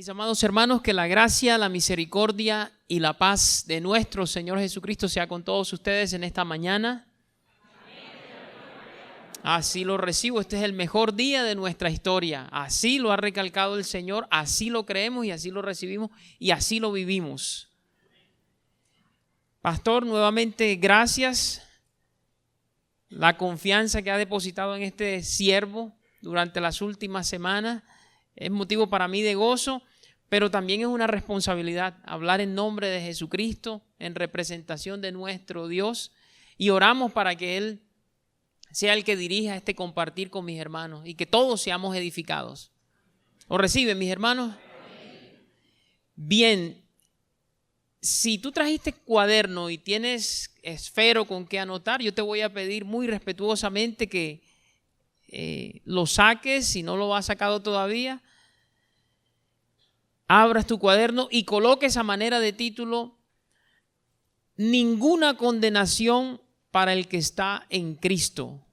Mis amados hermanos, que la gracia, la misericordia y la paz de nuestro Señor Jesucristo sea con todos ustedes en esta mañana. Así lo recibo, este es el mejor día de nuestra historia. Así lo ha recalcado el Señor, así lo creemos y así lo recibimos y así lo vivimos. Pastor, nuevamente gracias. La confianza que ha depositado en este siervo durante las últimas semanas es motivo para mí de gozo, pero también es una responsabilidad hablar en nombre de Jesucristo, en representación de nuestro Dios, y oramos para que Él sea el que dirija este compartir con mis hermanos y que todos seamos edificados. ¿Lo reciben, mis hermanos? Bien, si tú trajiste cuaderno y tienes esfero con qué anotar, yo te voy a pedir muy respetuosamente que lo saques, si no lo has sacado todavía. Abras tu cuaderno y coloques a manera de título: ninguna condenación para el que está en Cristo.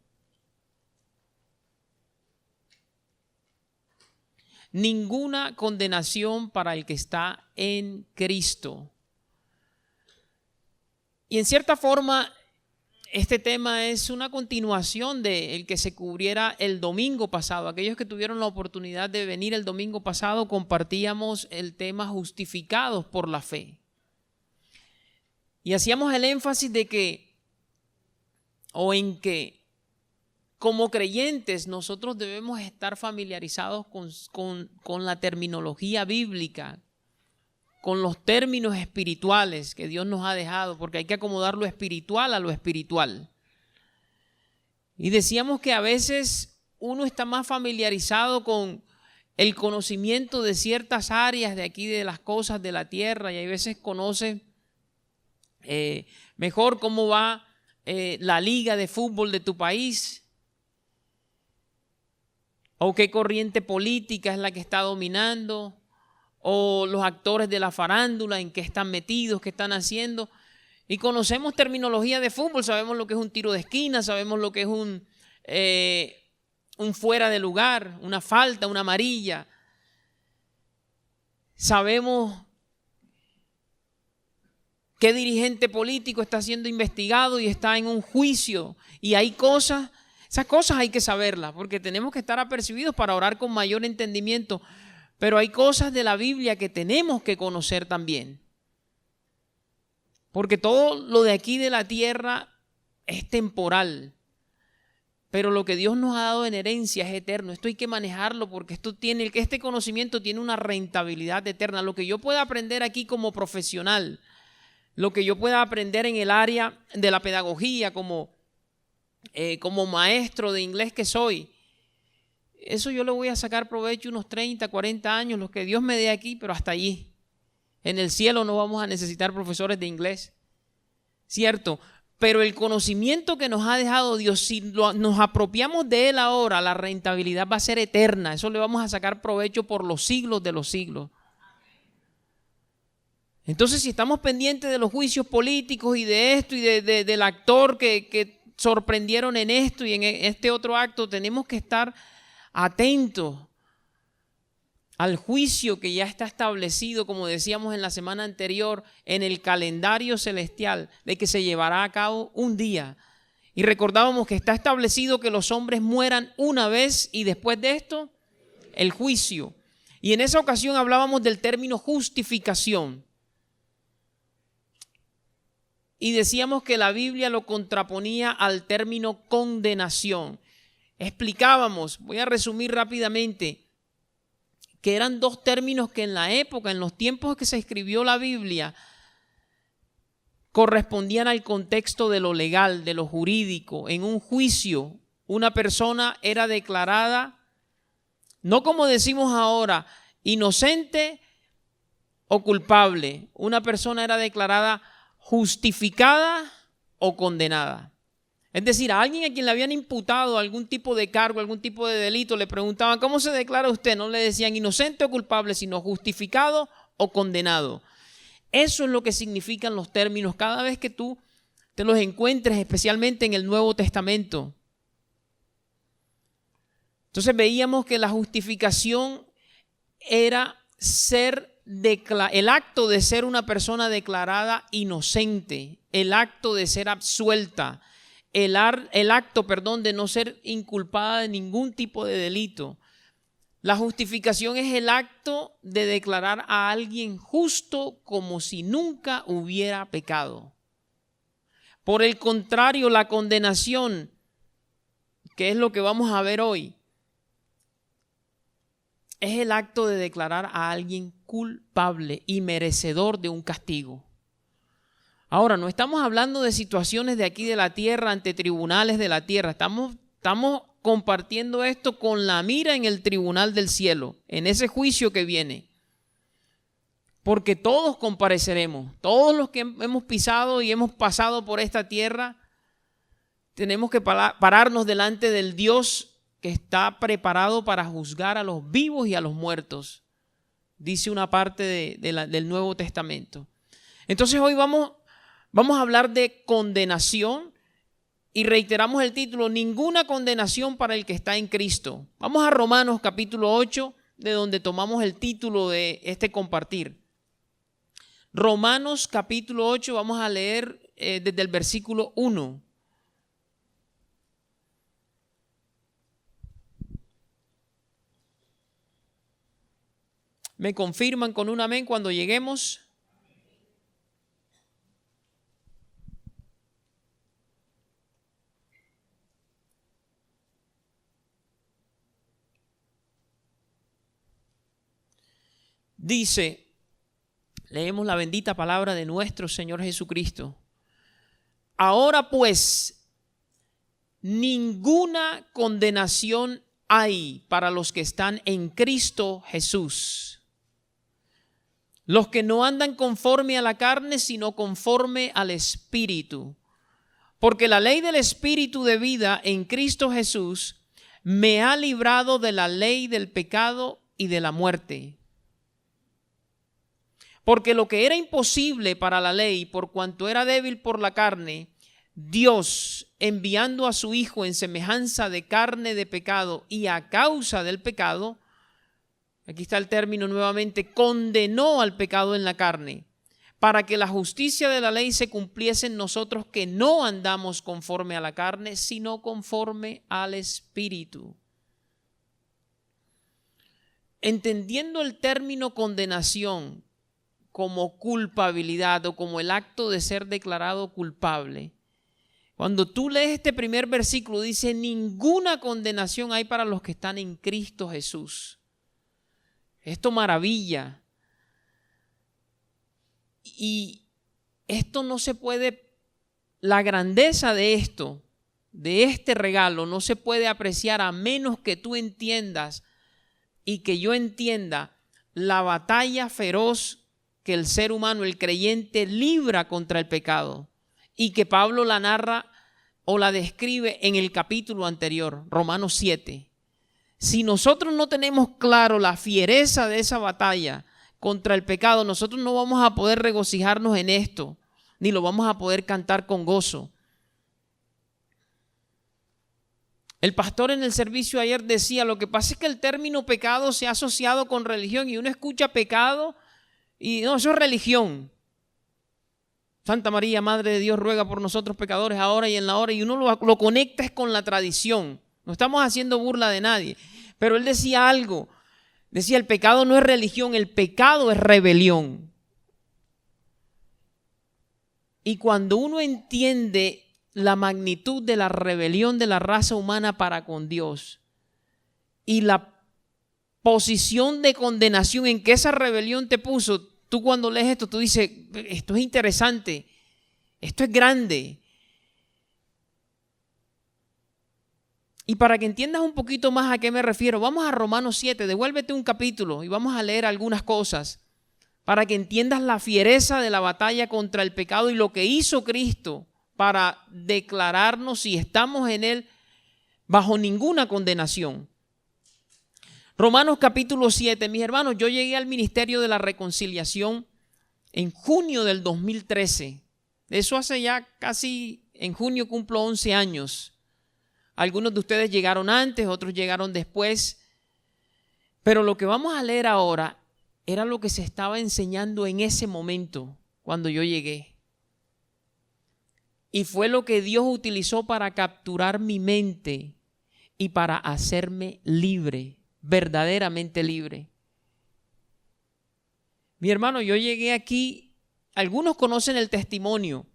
Ninguna condenación para el que está en Cristo. Y en cierta forma, este tema es una continuación del que se cubriera el domingo pasado. Aquellos que tuvieron la oportunidad de venir el domingo pasado, compartíamos el tema justificados por la fe. Y hacíamos el énfasis de que, en que como creyentes nosotros debemos estar familiarizados con la terminología bíblica, con los términos espirituales que Dios nos ha dejado, porque hay que acomodar lo espiritual a lo espiritual. Y decíamos que a veces uno está más familiarizado con el conocimiento de ciertas áreas de aquí, de las cosas de la tierra, y hay veces conoce mejor cómo va la liga de fútbol de tu país, o qué corriente política es la que está dominando, o los actores de la farándula, en qué están metidos, qué están haciendo. Y conocemos terminología de fútbol, sabemos lo que es un tiro de esquina, sabemos lo que es un fuera de lugar, una falta, una amarilla. Sabemos qué dirigente político está siendo investigado y está en un juicio. Y hay cosas, esas cosas hay que saberlas, porque tenemos que estar apercibidos para orar con mayor entendimiento. Pero hay cosas de la Biblia que tenemos que conocer también. Porque todo lo de aquí de la tierra es temporal. Pero lo que Dios nos ha dado en herencia es eterno. Esto hay que manejarlo porque este conocimiento tiene una rentabilidad eterna. Lo que yo pueda aprender aquí como profesional, lo que yo pueda aprender en el área de la pedagogía como maestro de inglés que soy, eso yo le voy a sacar provecho unos 30, 40 años, los que Dios me dé aquí, pero hasta allí. En el cielo no vamos a necesitar profesores de inglés, ¿cierto? Pero el conocimiento que nos ha dejado Dios, si nos apropiamos de él ahora, la rentabilidad va a ser eterna. Eso le vamos a sacar provecho por los siglos de los siglos. Entonces, si estamos pendientes de los juicios políticos y de esto y del actor que sorprendieron en esto y en este otro acto, tenemos que estar atentos al juicio que ya está establecido, como decíamos en la semana anterior, en el calendario celestial, de que se llevará a cabo un día. Y recordábamos que está establecido que los hombres mueran una vez y después de esto, el juicio. Y en esa ocasión hablábamos del término justificación. Y decíamos que la Biblia lo contraponía al término condenación. Explicábamos, voy a resumir rápidamente, que eran dos términos que en la época, en los tiempos que se escribió la Biblia, correspondían al contexto de lo legal, de lo jurídico. En un juicio, una persona era declarada, no como decimos ahora, inocente o culpable. Una persona era declarada justificada o condenada. Es decir, a alguien a quien le habían imputado algún tipo de cargo, algún tipo de delito, le preguntaban: ¿cómo se declara usted? No le decían inocente o culpable, sino justificado o condenado. Eso es lo que significan los términos cada vez que tú te los encuentres, especialmente en el Nuevo Testamento. Entonces veíamos que la justificación era el acto de ser una persona declarada inocente, el acto de ser absuelta, el acto de no ser inculpada de ningún tipo de delito. La justificación es el acto de declarar a alguien justo como si nunca hubiera pecado. Por el contrario, la condenación, que es lo que vamos a ver hoy, es el acto de declarar a alguien culpable y merecedor de un castigo. Ahora, no estamos hablando de situaciones de aquí de la tierra, ante tribunales de la tierra. Estamos compartiendo esto con la mira en el tribunal del cielo, en ese juicio que viene. Porque todos compareceremos, todos los que hemos pisado y hemos pasado por esta tierra, tenemos que pararnos delante del Dios que está preparado para juzgar a los vivos y a los muertos, dice una parte del Nuevo Testamento. Entonces hoy vamos a hablar de condenación y reiteramos el título: ninguna condenación para el que está en Cristo. Vamos a Romanos capítulo 8, de donde tomamos el título de este compartir. Romanos capítulo 8, vamos a leer desde el versículo 1. ¿Me confirman con un amén cuando lleguemos? Dice, leemos la bendita palabra de nuestro Señor Jesucristo. Ahora pues, ninguna condenación hay para los que están en Cristo Jesús. Los que no andan conforme a la carne, sino conforme al Espíritu. Porque la ley del Espíritu de vida en Cristo Jesús me ha librado de la ley del pecado y de la muerte. Porque lo que era imposible para la ley, por cuanto era débil por la carne, Dios, enviando a su Hijo en semejanza de carne de pecado y a causa del pecado, aquí está el término nuevamente, condenó al pecado en la carne, para que la justicia de la ley se cumpliese en nosotros que no andamos conforme a la carne, sino conforme al Espíritu. Entendiendo el término condenación como culpabilidad o como el acto de ser declarado culpable, cuando tú lees este primer versículo dice: ninguna condenación hay para los que están en Cristo Jesús. Esto maravilla. Y esto no se puede, la grandeza de esto, de este regalo, no se puede apreciar a menos que tú entiendas y que yo entienda la batalla feroz que el ser humano, el creyente, libra contra el pecado y que Pablo la narra o la describe en el capítulo anterior, Romanos 7. Si nosotros no tenemos claro la fiereza de esa batalla contra el pecado, nosotros no vamos a poder regocijarnos en esto, ni lo vamos a poder cantar con gozo. El pastor en el servicio ayer decía, lo que pasa es que el término pecado se ha asociado con religión y uno escucha pecado y no, eso es religión. Santa María, Madre de Dios, ruega por nosotros pecadores ahora y en la hora, y uno lo conecta con la tradición. No estamos haciendo burla de nadie, pero él decía algo, decía el pecado no es religión, el pecado es rebelión. Y cuando uno entiende la magnitud de la rebelión de la raza humana para con Dios y la posición de condenación en que esa rebelión te puso, tú cuando lees esto, tú dices, esto es interesante, esto es grande. Y para que entiendas un poquito más a qué me refiero, vamos a Romanos 7, devuélvete un capítulo y vamos a leer algunas cosas para que entiendas la fiereza de la batalla contra el pecado y lo que hizo Cristo para declararnos, si estamos en Él, bajo ninguna condenación. Romanos capítulo 7, mis hermanos, yo llegué al ministerio de la reconciliación en junio del 2013. Eso hace ya casi, en junio cumplo 11 años. Algunos de ustedes llegaron antes, otros llegaron después. Pero lo que vamos a leer ahora era lo que se estaba enseñando en ese momento cuando yo llegué. Y fue lo que Dios utilizó para capturar mi mente y para hacerme libre, verdaderamente libre. Mi hermano, yo llegué aquí, algunos conocen el testimonio.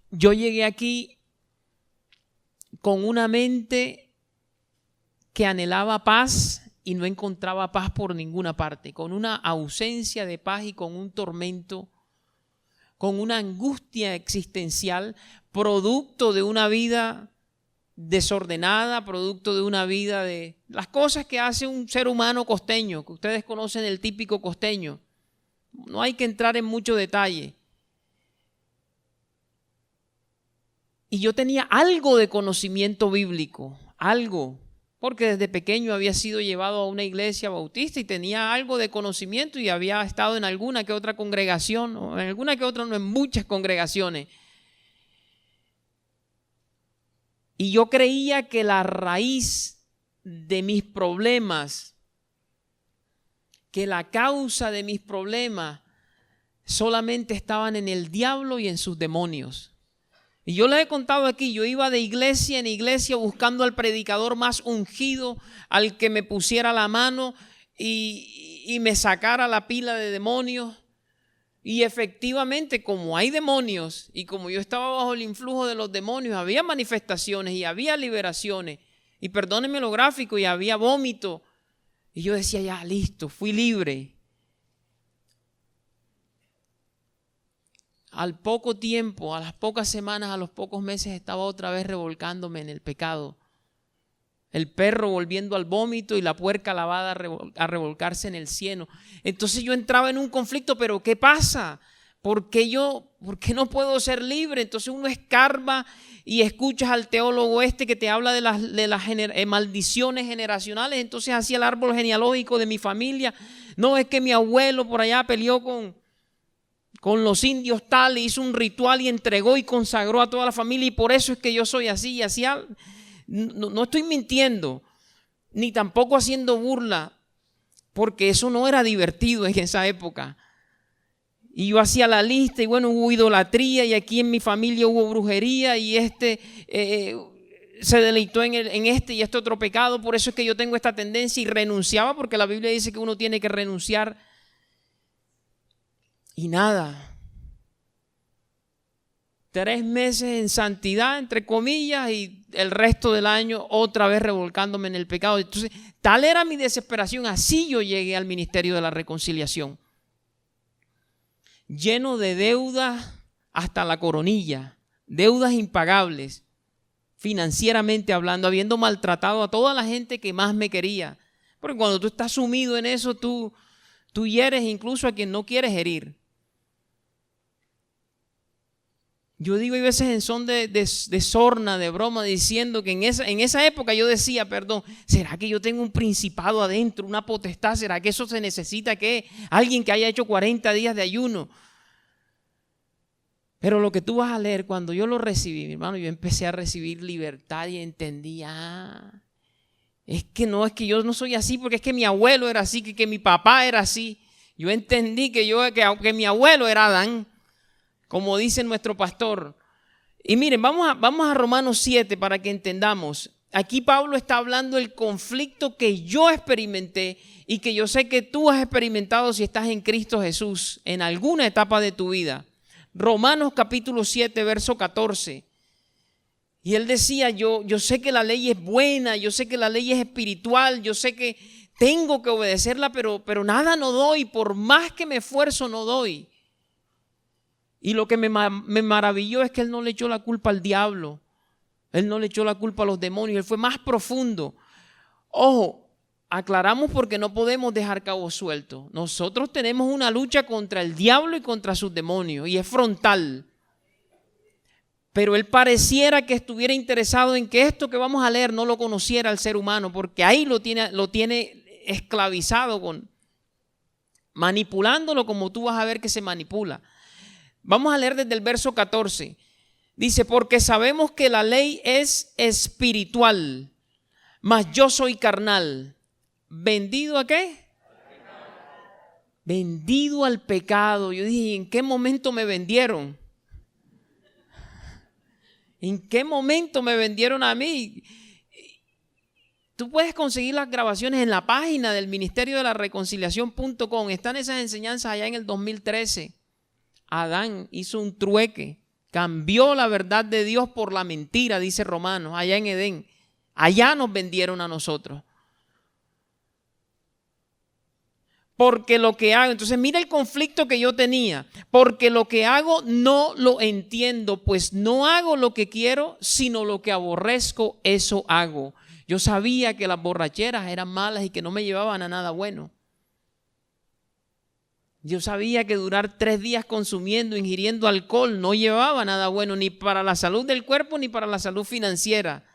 Yo llegué aquí con una mente que anhelaba paz y no encontraba paz por ninguna parte, con una ausencia de paz y con un tormento, con una angustia existencial, producto de una vida desordenada, producto de una vida de las cosas que hace un ser humano costeño, que ustedes conocen el típico costeño. No hay que entrar en mucho detalle. Y yo tenía algo de conocimiento bíblico, algo, porque desde pequeño había sido llevado a una iglesia bautista y tenía algo de conocimiento y había estado en alguna que otra congregación, o en alguna que otra, no, en muchas congregaciones. Y yo creía que la raíz de mis problemas, que la causa de mis problemas solamente estaban en el diablo y en sus demonios. Y yo les he contado aquí, yo iba de iglesia en iglesia buscando al predicador más ungido, al que me pusiera la mano y me sacara la pila de demonios. Y efectivamente, como hay demonios y como yo estaba bajo el influjo de los demonios, había manifestaciones y había liberaciones. Y perdónenme lo gráfico, y había vómito. Y yo decía, ya, listo, fui libre. Al poco tiempo, a las pocas semanas, a los pocos meses, estaba otra vez revolcándome en el pecado. El perro volviendo al vómito y la puerca lavada a revolcarse en el cieno. Entonces yo entraba en un conflicto, pero ¿qué pasa? ¿Por qué no puedo ser libre? Entonces uno escarba y escuchas al teólogo que te habla de las maldiciones generacionales. Entonces hacía el árbol genealógico de mi familia. No, es que mi abuelo por allá peleó con los indios tal, hizo un ritual y entregó y consagró a toda la familia y por eso es que yo soy así y hacía. No estoy mintiendo, ni tampoco haciendo burla, porque eso no era divertido en esa época. Y yo hacía la lista y bueno, hubo idolatría y aquí en mi familia hubo brujería y se deleitó en este y este otro pecado, por eso es que yo tengo esta tendencia y renunciaba, porque la Biblia dice que uno tiene que renunciar. Y nada. 3 meses en santidad, entre comillas, y el resto del año otra vez revolcándome en el pecado. Entonces, tal era mi desesperación, así yo llegué al ministerio de la reconciliación. Lleno de deudas hasta la coronilla, deudas impagables, financieramente hablando, habiendo maltratado a toda la gente que más me quería. Porque cuando tú estás sumido en eso, tú hieres incluso a quien no quieres herir. Yo digo hay veces en son de sorna, de broma, diciendo que en esa época yo decía, perdón, ¿será que yo tengo un principado adentro, una potestad? ¿Será que eso se necesita que alguien que haya hecho 40 días de ayuno? Pero lo que tú vas a leer, cuando yo lo recibí, mi hermano, yo empecé a recibir libertad y entendí, es que yo no soy así porque es que mi abuelo era así, que mi papá era así. Yo entendí que mi abuelo era Adán, como dice nuestro pastor. Y miren, vamos a Romanos 7 para que entendamos. Aquí Pablo está hablando del conflicto que yo experimenté y que yo sé que tú has experimentado si estás en Cristo Jesús en alguna etapa de tu vida. Romanos capítulo 7, verso 14. Y él decía, yo sé que la ley es buena, yo sé que la ley es espiritual, yo sé que tengo que obedecerla, pero nada no doy, por más que me esfuerzo no doy. Y lo que me maravilló es que él no le echó la culpa al diablo, él no le echó la culpa a los demonios, él fue más profundo. Ojo, aclaramos porque no podemos dejar cabos sueltos. Nosotros tenemos una lucha contra el diablo y contra sus demonios y es frontal. Pero él pareciera que estuviera interesado en que esto que vamos a leer no lo conociera el ser humano, porque ahí lo tiene esclavizado, manipulándolo como tú vas a ver que se manipula. Vamos a leer desde el verso 14. Dice, porque sabemos que la ley es espiritual, mas yo soy carnal. ¿Vendido a qué? Vendido al pecado. Yo dije, ¿en qué momento me vendieron? ¿En qué momento me vendieron a mí? Tú puedes conseguir las grabaciones en la página del Ministerio de la Reconciliación.com. Están esas enseñanzas allá en el 2013. Adán hizo un trueque, cambió la verdad de Dios por la mentira, dice Romanos, allá en Edén. Allá nos vendieron a nosotros. Porque lo que hago, entonces mira el conflicto que yo tenía, porque lo que hago no lo entiendo, pues no hago lo que quiero, sino lo que aborrezco, eso hago. Yo sabía que las borracheras eran malas y que no me llevaban a nada bueno. Yo sabía que durar 3 días consumiendo, ingiriendo alcohol no llevaba a nada bueno, ni para la salud del cuerpo ni para la salud financiera.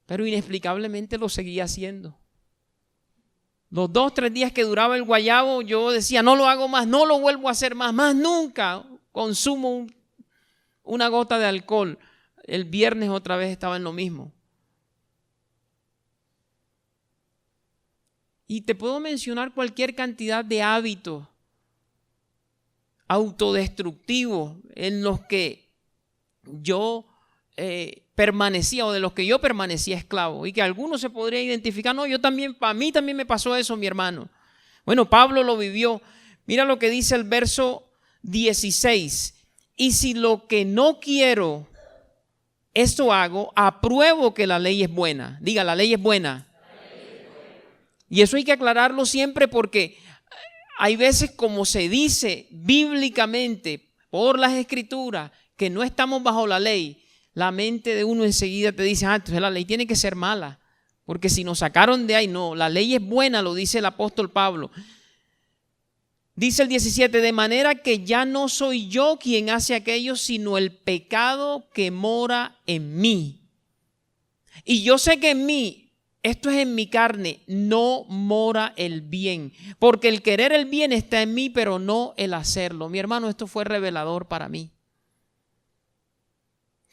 Pero inexplicablemente lo seguía haciendo. Los 2-3 días que duraba el guayabo, yo decía, no lo hago más, no lo vuelvo a hacer más nunca consumo una gota de alcohol. El viernes otra vez estaba en lo mismo. Y te puedo mencionar cualquier cantidad de hábitos autodestructivos en los que yo permanecía o de los que yo permanecía esclavo y que algunos se podría identificar. No, yo también, para mí también me pasó eso, mi hermano. Bueno, Pablo lo vivió. Mira lo que dice el verso 16. Y si lo que no quiero, esto hago, apruebo que la ley es buena. Diga, la ley es buena. Y eso hay que aclararlo siempre porque hay veces, como se dice bíblicamente por las escrituras, que no estamos bajo la ley. La mente de uno enseguida te dice, entonces la ley tiene que ser mala, porque si nos sacaron de ahí, no, la ley es buena, lo dice el apóstol Pablo. Dice el 17, de manera que ya no soy yo quien hace aquello, sino el pecado que mora en mí. Y yo sé que en mí, esto es en mi carne, no mora el bien, porque el querer el bien está en mí, pero no el hacerlo. Mi hermano, esto fue revelador para mí.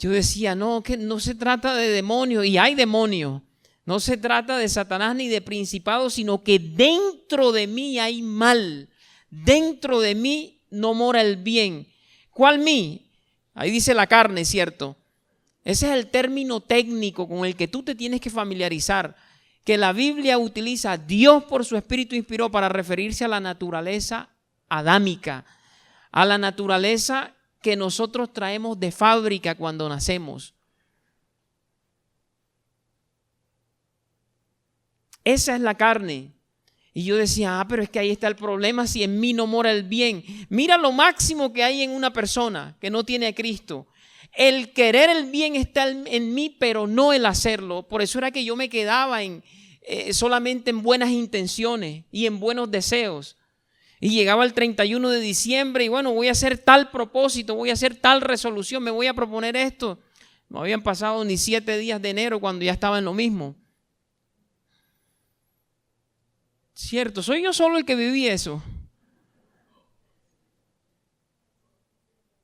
Yo decía, no, que no se trata de demonios, y hay demonios. No se trata de Satanás ni de principados, sino que dentro de mí hay mal. Dentro de mí no mora el bien. ¿Cuál mí? Ahí dice la carne, ¿cierto? Ese es el término técnico con el que tú te tienes que familiarizar, que la Biblia utiliza, Dios por su Espíritu inspiró para referirse a la naturaleza adámica, a la naturaleza que nosotros traemos de fábrica cuando nacemos. Esa es la carne. Y yo decía, pero es que ahí está el problema si en mí no mora el bien. Mira lo máximo que hay en una persona que no tiene a Cristo. El querer el bien está en mí, pero no el hacerlo. Por eso era que yo me quedaba solamente en buenas intenciones y en buenos deseos. Y llegaba el 31 de diciembre y bueno, voy a hacer tal propósito, voy a hacer tal resolución, me voy a proponer esto. No habían pasado ni 7 días de enero cuando ya estaba en lo mismo. Cierto, soy yo solo el que viví eso.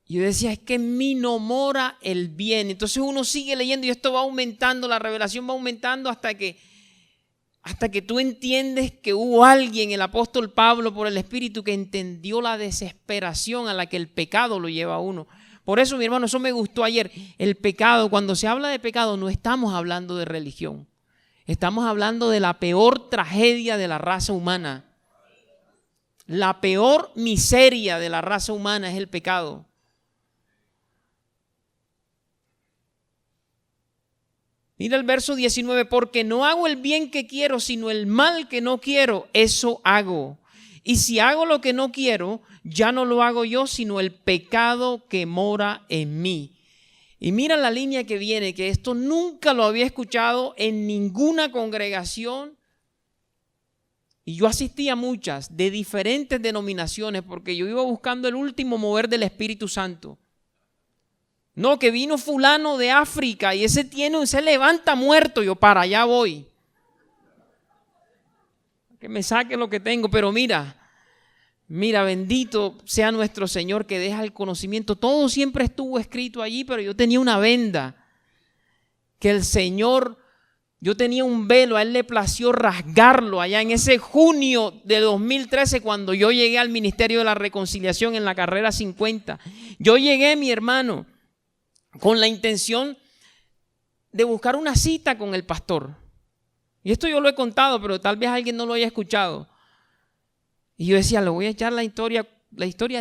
Yo decía, es que en mí no mora el bien. Entonces uno sigue leyendo y esto va aumentando, la revelación va aumentando hasta que tú entiendes que hubo alguien, el apóstol Pablo, por el Espíritu, que entendió la desesperación a la que el pecado lo lleva a uno. Por eso, mi hermano, eso me gustó ayer. El pecado, cuando se habla de pecado, no estamos hablando de religión. Estamos hablando de la peor tragedia de la raza humana. La peor miseria de la raza humana es el pecado. Mira el verso 19, porque no hago el bien que quiero, sino el mal que no quiero, eso hago. Y si hago lo que no quiero, ya no lo hago yo, sino el pecado que mora en mí. Y mira la línea que viene, que esto nunca lo había escuchado en ninguna congregación. Y yo asistí a muchas, de diferentes denominaciones, porque yo iba buscando el último mover del Espíritu Santo. No, que vino fulano de África y ese levanta muerto, yo para allá voy. Que me saque lo que tengo, pero mira, bendito sea nuestro Señor que deja el conocimiento. Todo siempre estuvo escrito allí, pero yo tenía una venda que el Señor Yo tenía un velo, a él le plació rasgarlo allá en ese junio de 2013 cuando yo llegué al Ministerio de la Reconciliación en la carrera 50. Yo llegué, mi hermano, con la intención de buscar una cita con el pastor. Y esto yo lo he contado, pero tal vez alguien no lo haya escuchado. Y yo decía, le voy a echar la historia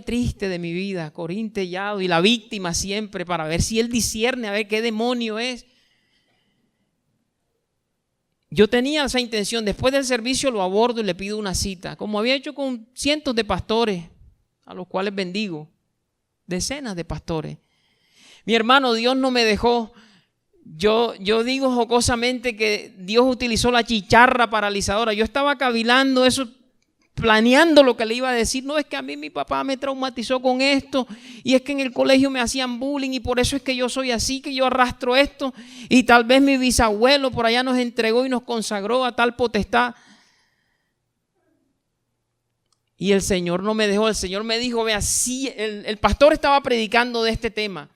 triste de mi vida, Corín Tellado, y la víctima siempre, para ver si él discierne, a ver qué demonio es. Yo tenía esa intención, después del servicio lo abordo y le pido una cita, como había hecho con cientos de pastores, a los cuales bendigo, decenas de pastores. Mi hermano, Dios no me dejó. Yo digo jocosamente que Dios utilizó la chicharra paralizadora. Yo estaba cavilando eso, planeando lo que le iba a decir. No, es que a mí mi papá me traumatizó con esto, y es que en el colegio me hacían bullying y por eso es que yo soy así, que yo arrastro esto, y tal vez mi bisabuelo por allá nos entregó y nos consagró a tal potestad. Y el Señor no me dejó. El Señor me dijo, vea, sí, el pastor estaba predicando de este tema,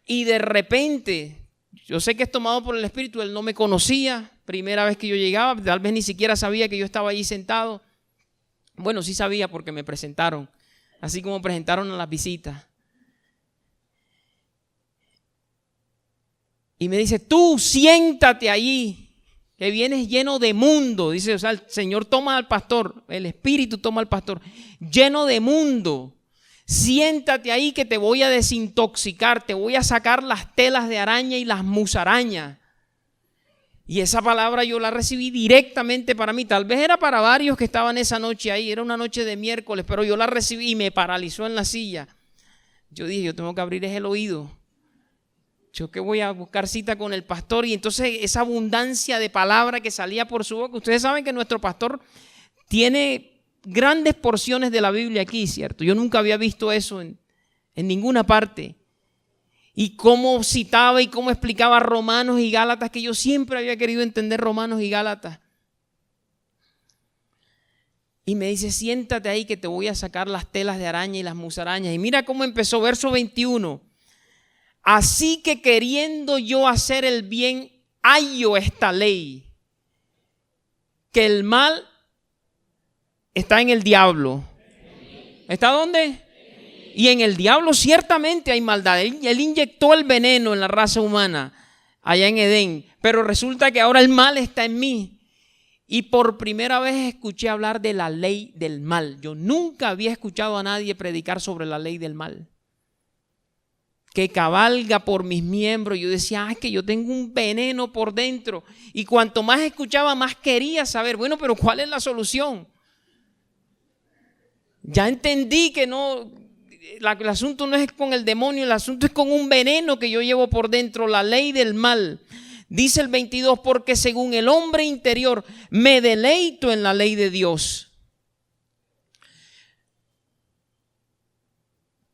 y de repente, yo sé que es tomado por el Espíritu, él no me conocía, primera vez que yo llegaba, tal vez ni siquiera sabía que yo estaba allí sentado. Bueno, sí sabía porque me presentaron, así como presentaron a las visitas. Y me dice, tú siéntate allí, que vienes lleno de mundo. Dice, o sea, el Señor toma al pastor, el Espíritu toma al pastor, lleno de mundo. Siéntate ahí que te voy a desintoxicar, te voy a sacar las telas de araña y las musarañas. Y esa palabra yo la recibí directamente para mí. Tal vez era para varios que estaban esa noche ahí. Era una noche de miércoles, pero yo la recibí y me paralizó en la silla. Yo dije, yo tengo que abrir el oído. Yo que voy a buscar cita con el pastor. Y entonces esa abundancia de palabra que salía por su boca. Ustedes saben que nuestro pastor tiene grandes porciones de la Biblia aquí, ¿cierto? Yo nunca había visto eso en ninguna parte. Y cómo citaba y cómo explicaba Romanos y Gálatas, que yo siempre había querido entender Romanos y Gálatas. Y me dice, siéntate ahí que te voy a sacar las telas de araña y las musarañas. Y mira cómo empezó, verso 21. Así que queriendo yo hacer el bien, hallo esta ley, que el mal está en el diablo. ¿Está dónde? Y en el diablo ciertamente hay maldad. Él inyectó el veneno en la raza humana allá en Edén. Pero resulta que ahora el mal está en mí. Y por primera vez escuché hablar de la ley del mal. Yo nunca había escuchado a nadie predicar sobre la ley del mal, que cabalga por mis miembros. Yo decía, es que yo tengo un veneno por dentro. Y cuanto más escuchaba, más quería saber, bueno, pero ¿cuál es la solución? Ya entendí que no... El asunto no es con el demonio, el asunto es con un veneno que yo llevo por dentro, la ley del mal. Dice el 22, porque según el hombre interior me deleito en la ley de Dios.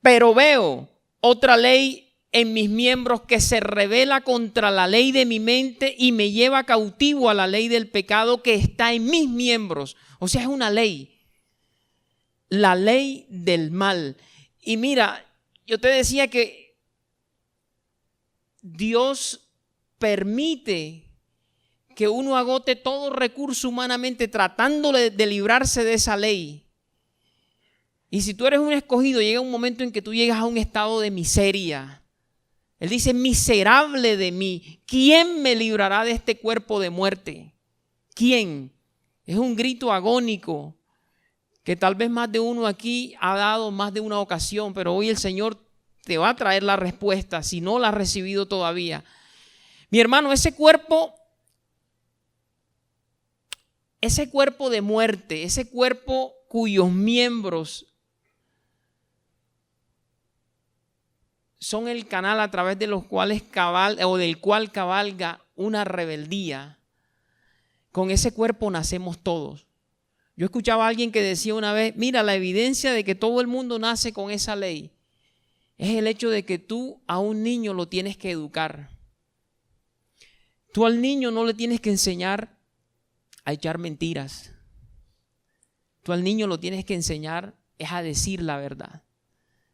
Pero veo otra ley en mis miembros que se rebela contra la ley de mi mente y me lleva cautivo a la ley del pecado que está en mis miembros. O sea, es una ley, la ley del mal. Y mira, yo te decía que Dios permite que uno agote todo recurso humanamente tratando de librarse de esa ley. Y si tú eres un escogido, llega un momento en que tú llegas a un estado de miseria. Él dice, miserable de mí, ¿quién me librará de este cuerpo de muerte? ¿Quién? Es un grito agónico que tal vez más de uno aquí ha dado más de una ocasión, pero hoy el Señor te va a traer la respuesta si no la has recibido todavía. Mi hermano, ese cuerpo de muerte, ese cuerpo cuyos miembros son el canal a través de los cuales del cual cabalga una rebeldía, con ese cuerpo nacemos todos. Yo escuchaba a alguien que decía una vez, mira, la evidencia de que todo el mundo nace con esa ley es el hecho de que tú a un niño lo tienes que educar. Tú al niño no le tienes que enseñar a echar mentiras. Tú al niño lo tienes que enseñar es a decir la verdad.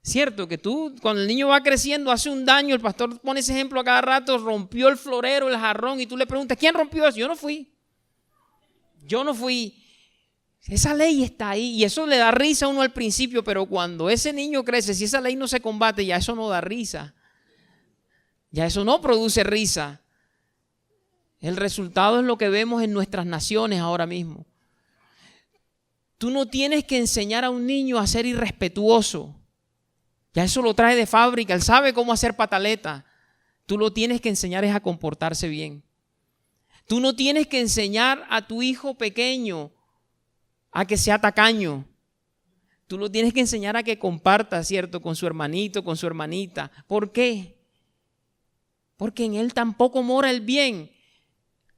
Cierto que tú, cuando el niño va creciendo, hace un daño, el pastor pone ese ejemplo a cada rato, rompió el florero, el jarrón, y tú le preguntas, ¿quién rompió eso? Yo no fui. Esa ley está ahí y eso le da risa a uno al principio, pero cuando ese niño crece, si esa ley no se combate, ya eso no da risa. Ya eso no produce risa. El resultado es lo que vemos en nuestras naciones ahora mismo. Tú no tienes que enseñar a un niño a ser irrespetuoso. Ya eso lo trae de fábrica, él sabe cómo hacer pataleta. Tú lo tienes que enseñar es a comportarse bien. Tú no tienes que enseñar a tu hijo pequeño a que sea tacaño. Tú lo tienes que enseñar a que comparta, ¿cierto? Con su hermanito, con su hermanita. ¿Por qué? Porque en él tampoco mora el bien.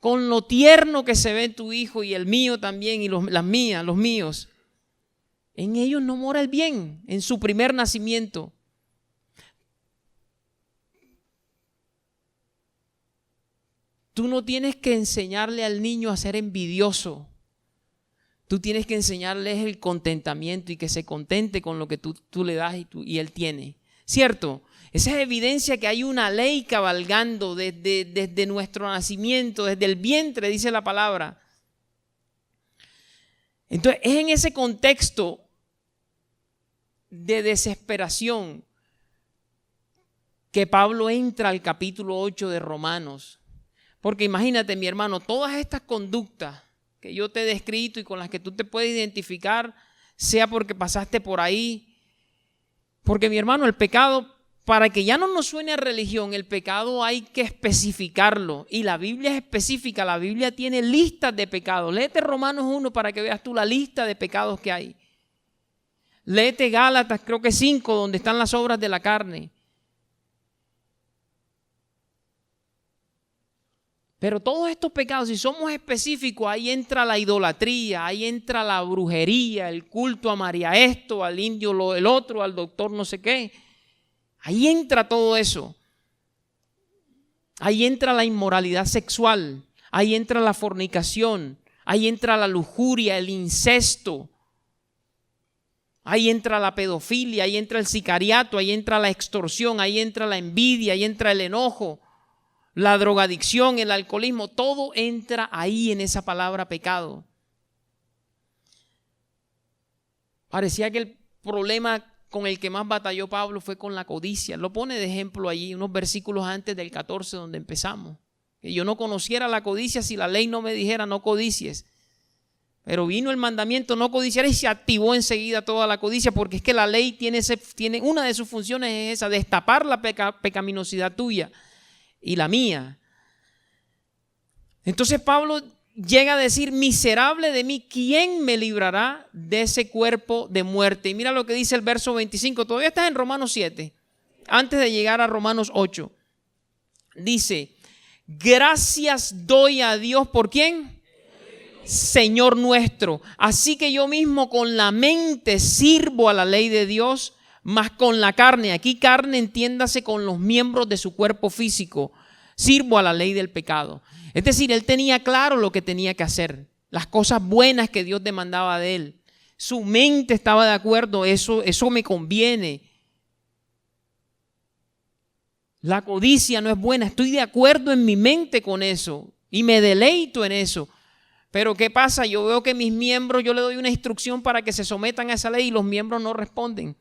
Con lo tierno que se ve en tu hijo y el mío también y los míos. En ellos no mora el bien, en su primer nacimiento. Tú no tienes que enseñarle al niño a ser envidioso. Tú tienes que enseñarle el contentamiento y que se contente con lo que tú le das y él tiene. ¿Cierto? Esa es evidencia que hay una ley cabalgando desde nuestro nacimiento, desde el vientre, dice la palabra. Entonces, es en ese contexto de desesperación que Pablo entra al capítulo 8 de Romanos. Porque imagínate, mi hermano, todas estas conductas que yo te he descrito y con las que tú te puedes identificar, sea porque pasaste por ahí. Porque, mi hermano, el pecado, para que ya no nos suene a religión, el pecado hay que especificarlo. Y la Biblia es específica, la Biblia tiene listas de pecados. Léete Romanos 1 para que veas tú la lista de pecados que hay. Léete Gálatas, creo que 5, donde están las obras de la carne. Pero todos estos pecados, si somos específicos, ahí entra la idolatría, ahí entra la brujería, el culto a María esto, al indio el otro, al doctor no sé qué. Ahí entra todo eso. Ahí entra la inmoralidad sexual, ahí entra la fornicación, ahí entra la lujuria, el incesto. Ahí entra la pedofilia, ahí entra el sicariato, ahí entra la extorsión, ahí entra la envidia, ahí entra el enojo. La drogadicción, el alcoholismo, todo entra ahí en esa palabra pecado. Parecía que el problema con el que más batalló Pablo fue con la codicia. Lo pone de ejemplo allí, unos versículos antes del 14 donde empezamos. Que yo no conociera la codicia si la ley no me dijera no codicies. Pero vino el mandamiento no codiciar y se activó enseguida toda la codicia, porque es que la ley tiene una de sus funciones es esa, destapar la pecaminosidad tuya y la mía. Entonces Pablo llega a decir, miserable de mí, ¿quién me librará de ese cuerpo de muerte? Y mira lo que dice el verso 25, todavía estás en Romanos 7, antes de llegar a Romanos 8. Dice, gracias doy a Dios, ¿por quién? Señor nuestro. Así que yo mismo con la mente sirvo a la ley de Dios, mas con la carne, aquí carne entiéndase con los miembros de su cuerpo físico, sirvo a la ley del pecado. Es decir, él tenía claro lo que tenía que hacer, las cosas buenas que Dios demandaba de él. Su mente estaba de acuerdo, eso me conviene. La codicia no es buena, estoy de acuerdo en mi mente con eso y me deleito en eso. Pero ¿qué pasa? Yo veo que mis miembros, yo le doy una instrucción para que se sometan a esa ley y los miembros no responden.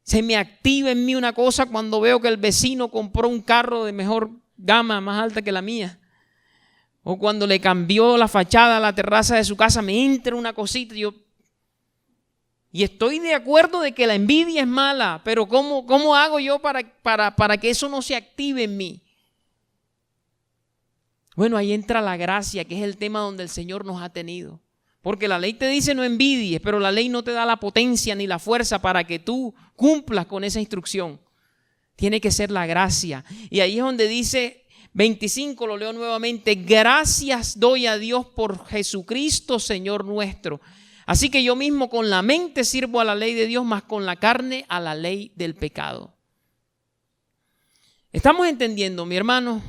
Se me activa en mí una cosa cuando veo que el vecino compró un carro de mejor gama, más alta que la mía. O cuando le cambió la fachada a la terraza de su casa, me entra una cosita y estoy de acuerdo de que la envidia es mala, pero ¿cómo hago yo para que eso no se active en mí? Bueno, ahí entra la gracia, que es el tema donde el Señor nos ha tenido. Porque la ley te dice no envidies, pero la ley no te da la potencia ni la fuerza para que tú cumplas con esa instrucción. Tiene que ser la gracia. Y ahí es donde dice 25, lo leo nuevamente, gracias doy a Dios por Jesucristo, Señor nuestro. Así que yo mismo con la mente sirvo a la ley de Dios, mas con la carne a la ley del pecado. ¿Estamos entendiendo, mi hermano?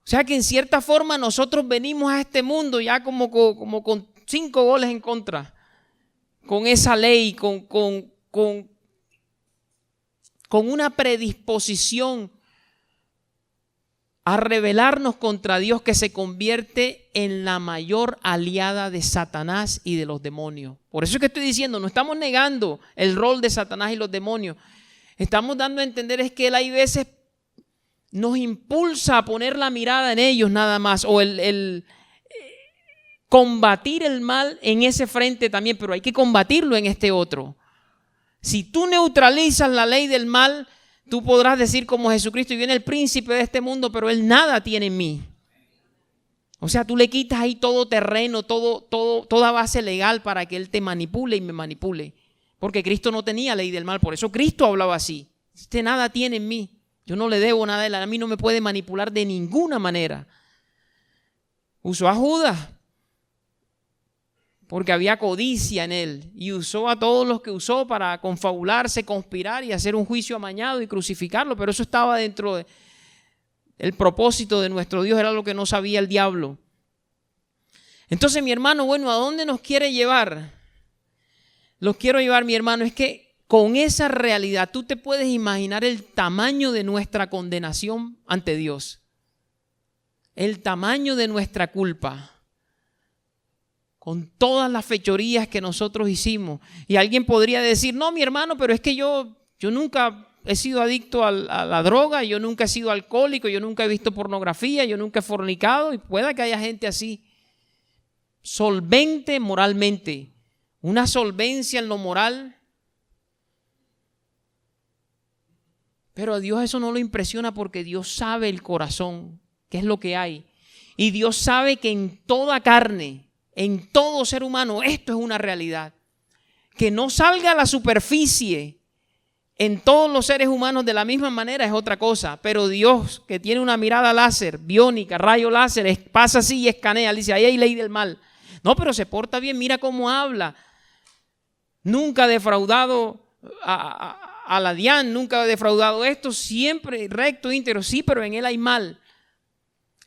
O sea que en cierta forma nosotros venimos a este mundo ya como con 5 goles en contra, con esa ley, con con una predisposición a rebelarnos contra Dios, que se convierte en la mayor aliada de Satanás y de los demonios. Por eso es que estoy diciendo, no estamos negando el rol de Satanás y los demonios. Estamos dando a entender es que él hay veces nos impulsa a poner la mirada en ellos nada más, o el combatir el mal en ese frente también, pero hay que combatirlo en este otro. Si tú neutralizas la ley del mal, tú podrás decir como Jesucristo, y viene el príncipe de este mundo, pero él nada tiene en mí. O sea, tú le quitas ahí todo terreno, toda base legal para que él te manipule y me manipule. Porque Cristo no tenía ley del mal, por eso Cristo hablaba así. Usted nada tiene en mí, yo no le debo nada a él, a mí no me puede manipular de ninguna manera. Usó a Judas porque había codicia en él, y usó a todos los que usó para confabularse, conspirar y hacer un juicio amañado y crucificarlo, pero eso estaba dentro del propósito de nuestro Dios, era lo que no sabía el diablo. Entonces, mi hermano, bueno, ¿a dónde nos quiere llevar? Los quiero llevar, mi hermano, es que con esa realidad tú te puedes imaginar el tamaño de nuestra condenación ante Dios, el tamaño de nuestra culpa, con todas las fechorías que nosotros hicimos. Y alguien podría decir, no, mi hermano, pero es que yo nunca he sido adicto a la droga, yo nunca he sido alcohólico, yo nunca he visto pornografía, yo nunca he fornicado, y pueda que haya gente así, solvente moralmente, una solvencia en lo moral. Pero a Dios eso no lo impresiona, porque Dios sabe el corazón, qué es lo que hay. Y Dios sabe que en toda carne, en todo ser humano, esto es una realidad. Que no salga a la superficie en todos los seres humanos de la misma manera es otra cosa. Pero Dios, que tiene una mirada láser, biónica, rayo láser, pasa así y escanea, dice, ahí hay ley del mal. No, pero se porta bien, mira cómo habla. Nunca ha defraudado a la DIAN, nunca ha defraudado esto, siempre recto, íntegro, sí, pero en él hay mal.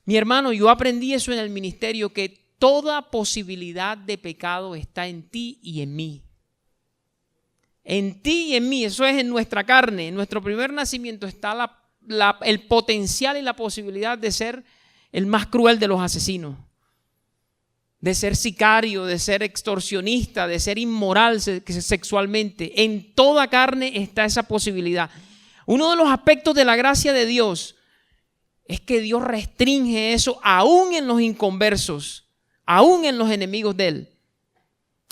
Mi hermano, yo aprendí eso en el ministerio, que toda posibilidad de pecado está en ti y en mí. En ti y en mí, eso es en nuestra carne. En nuestro primer nacimiento está el potencial y la posibilidad de ser el más cruel de los asesinos, de ser sicario, de ser extorsionista, de ser inmoral sexualmente. En toda carne está esa posibilidad. Uno de los aspectos de la gracia de Dios es que Dios restringe eso aún en los inconversos, aún en los enemigos de él.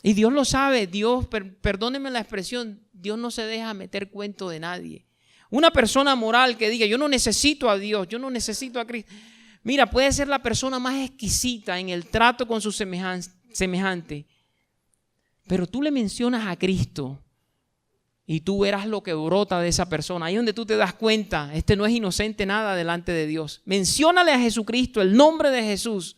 Y Dios lo sabe. Dios, perdónenme la expresión, Dios no se deja meter cuento de nadie. Una persona moral que diga, yo no necesito a Dios, yo no necesito a Cristo. Mira, puede ser la persona más exquisita en el trato con su semejante, pero tú le mencionas a Cristo y tú verás lo que brota de esa persona. Ahí donde tú te das cuenta, este no es inocente nada delante de Dios. Menciónale a Jesucristo, el nombre de Jesús,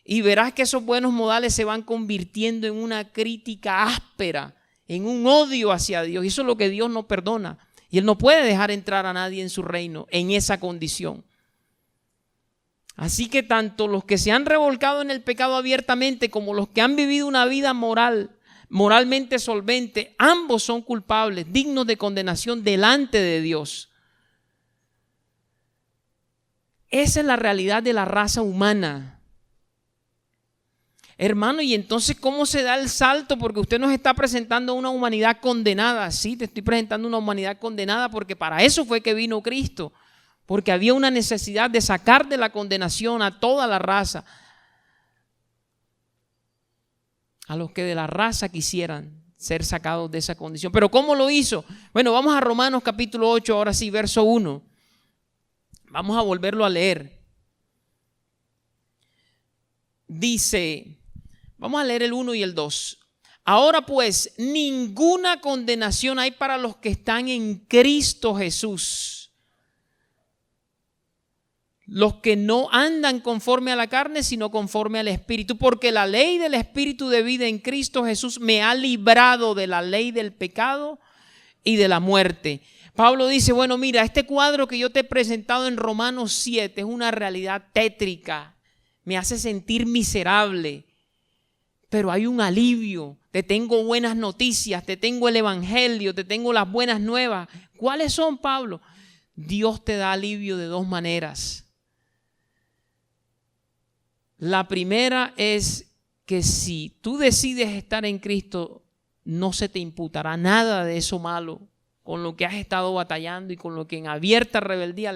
y verás que esos buenos modales se van convirtiendo en una crítica áspera, en un odio hacia Dios. Y eso es lo que Dios no perdona. Y Él no puede dejar entrar a nadie en su reino en esa condición. Así que tanto los que se han revolcado en el pecado abiertamente como los que han vivido una vida moralmente solvente, ambos son culpables, dignos de condenación delante de Dios. Esa es la realidad de la raza humana. Hermano, y entonces, ¿cómo se da el salto? Porque usted nos está presentando una humanidad condenada. Sí, te estoy presentando una humanidad condenada porque para eso fue que vino Cristo. Porque había una necesidad de sacar de la condenación a toda la raza. A los que de la raza quisieran ser sacados de esa condición. ¿Pero cómo lo hizo? Bueno, vamos a Romanos capítulo 8, ahora sí, verso 1. Vamos a volverlo a leer. Dice... Vamos a leer el 1 y el 2. Ahora pues, ninguna condenación hay para los que están en Cristo Jesús. Los que no andan conforme a la carne, sino conforme al Espíritu. Porque la ley del Espíritu de vida en Cristo Jesús me ha librado de la ley del pecado y de la muerte. Pablo dice, bueno, mira, este cuadro que yo te he presentado en Romanos 7 es una realidad tétrica. Me hace sentir miserable. Pero hay un alivio, te tengo buenas noticias, te tengo el evangelio, te tengo las buenas nuevas. ¿Cuáles son, Pablo? Dios te da alivio de dos maneras. La primera es que si tú decides estar en Cristo, no se te imputará nada de eso malo con lo que has estado batallando y con lo que en abierta rebeldía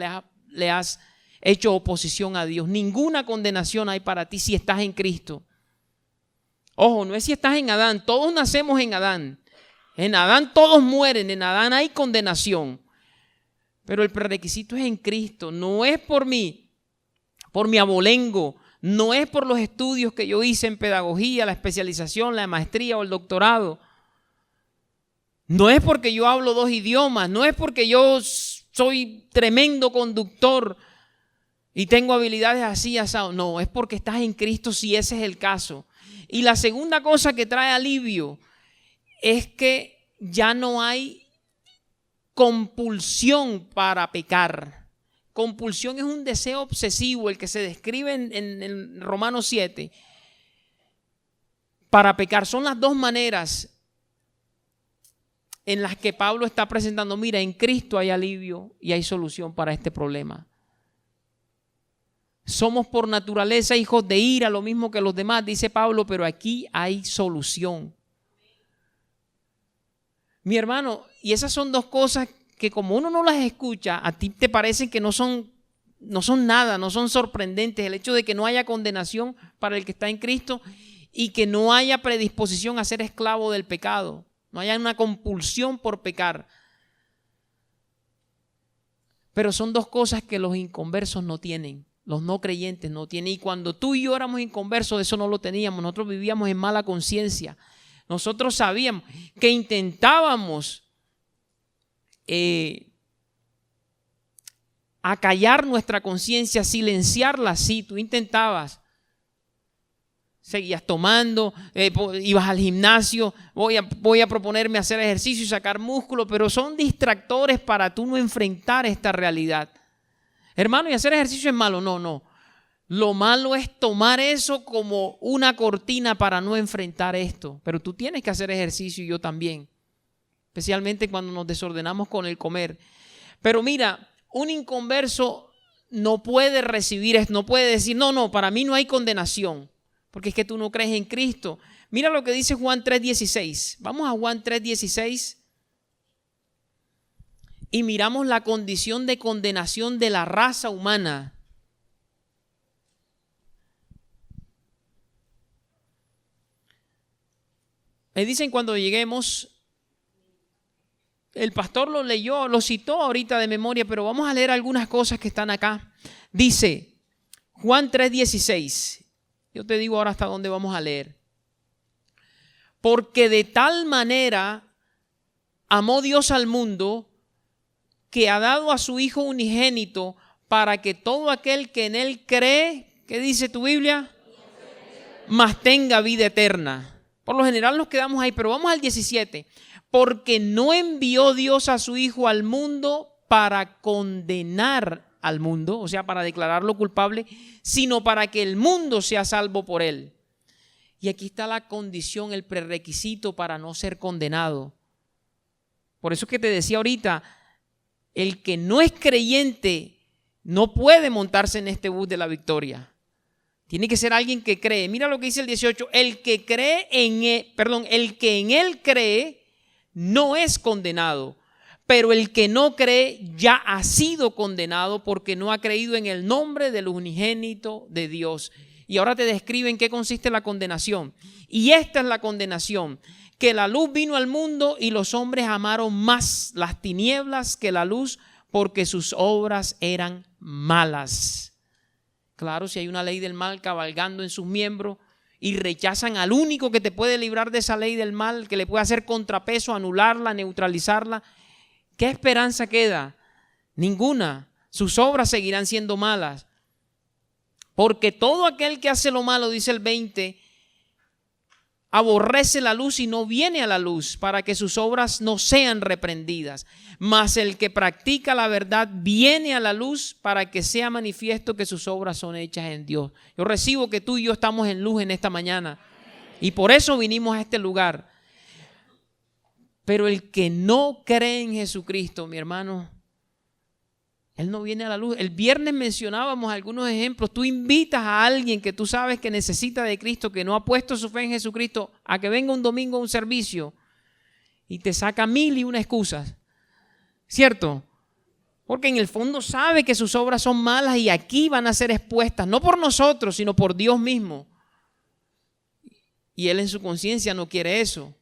le has hecho oposición a Dios. Ninguna condenación hay para ti si estás en Cristo. Ojo, no es si estás en Adán, todos nacemos en Adán. En Adán todos mueren, en Adán hay condenación. Pero el prerequisito es en Cristo, no es por mi abolengo, no es por los estudios que yo hice en pedagogía, la especialización, la maestría o el doctorado. No es porque yo hablo 2 idiomas, no es porque yo soy tremendo conductor y tengo habilidades así, asado. No, es porque estás en Cristo si ese es el caso. Y la segunda cosa que trae alivio es que ya no hay compulsión para pecar. Compulsión es un deseo obsesivo, el que se describe en Romanos 7. Para pecar son las dos maneras en las que Pablo está presentando. Mira, en Cristo hay alivio y hay solución para este problema. Somos por naturaleza hijos de ira, lo mismo que los demás, dice Pablo, pero aquí hay solución. Mi hermano, y esas son dos cosas que como uno no las escucha, a ti te parecen que no son nada, no son sorprendentes. El hecho de que no haya condenación para el que está en Cristo y que no haya predisposición a ser esclavo del pecado, no haya una compulsión por pecar. Pero son dos cosas que los inconversos no tienen, los no creyentes no tienen. Y cuando tú y yo éramos inconversos, eso no lo teníamos. Nosotros vivíamos en mala conciencia. Nosotros sabíamos que intentábamos acallar nuestra conciencia, silenciarla. Sí, tú intentabas. Seguías tomando, ibas al gimnasio, voy a proponerme hacer ejercicio y sacar músculo, pero son distractores para tú no enfrentar esta realidad. Hermano, ¿y hacer ejercicio es malo? No. Lo malo es tomar eso como una cortina para no enfrentar esto. Pero tú tienes que hacer ejercicio y yo también. Especialmente cuando nos desordenamos con el comer. Pero mira, un inconverso no puede recibir esto, no puede decir, no, para mí no hay condenación. Porque es que tú no crees en Cristo. Mira lo que dice Juan 3:16. Vamos a Juan 3:16. Y miramos la condición de condenación de la raza humana. Me dicen cuando lleguemos, el pastor lo leyó, lo citó ahorita de memoria, pero vamos a leer algunas cosas que están acá. Dice Juan 3:16. Yo te digo ahora hasta dónde vamos a leer. Porque de tal manera amó Dios al mundo que ha dado a su Hijo unigénito para que todo aquel que en Él cree, ¿qué dice tu Biblia? Mas tenga vida eterna. Por lo general nos quedamos ahí, pero vamos al 17. Porque no envió Dios a su Hijo al mundo para condenar al mundo, o sea, para declararlo culpable, sino para que el mundo sea salvo por Él. Y aquí está la condición, el prerequisito para no ser condenado. Por eso es que te decía ahorita, el que no es creyente no puede montarse en este bus de la victoria. Tiene que ser alguien que cree. Mira lo que dice el 18. El que en Él cree no es condenado, pero el que no cree ya ha sido condenado porque no ha creído en el nombre del unigénito de Dios. Y ahora te describe en qué consiste la condenación. Y esta es la condenación: que la luz vino al mundo y los hombres amaron más las tinieblas que la luz porque sus obras eran malas. Claro, si hay una ley del mal cabalgando en sus miembros y rechazan al único que te puede librar de esa ley del mal, que le puede hacer contrapeso, anularla, neutralizarla, ¿qué esperanza queda? Ninguna. Sus obras seguirán siendo malas. Porque todo aquel que hace lo malo, dice el 20, aborrece la luz y no viene a la luz para que sus obras no sean reprendidas. Mas el que practica la verdad viene a la luz para que sea manifiesto que sus obras son hechas en Dios. Yo recibo que tú y yo estamos en luz en esta mañana. Y por eso vinimos a este lugar. Pero el que no cree en Jesucristo, mi hermano, él no viene a la luz. El viernes mencionábamos algunos ejemplos. Tú invitas a alguien que tú sabes que necesita de Cristo, que no ha puesto su fe en Jesucristo, a que venga un domingo a un servicio y te saca 1001 excusas. ¿Cierto? Porque en el fondo sabe que sus obras son malas y aquí van a ser expuestas, no por nosotros, sino por Dios mismo. Y él en su conciencia no quiere eso.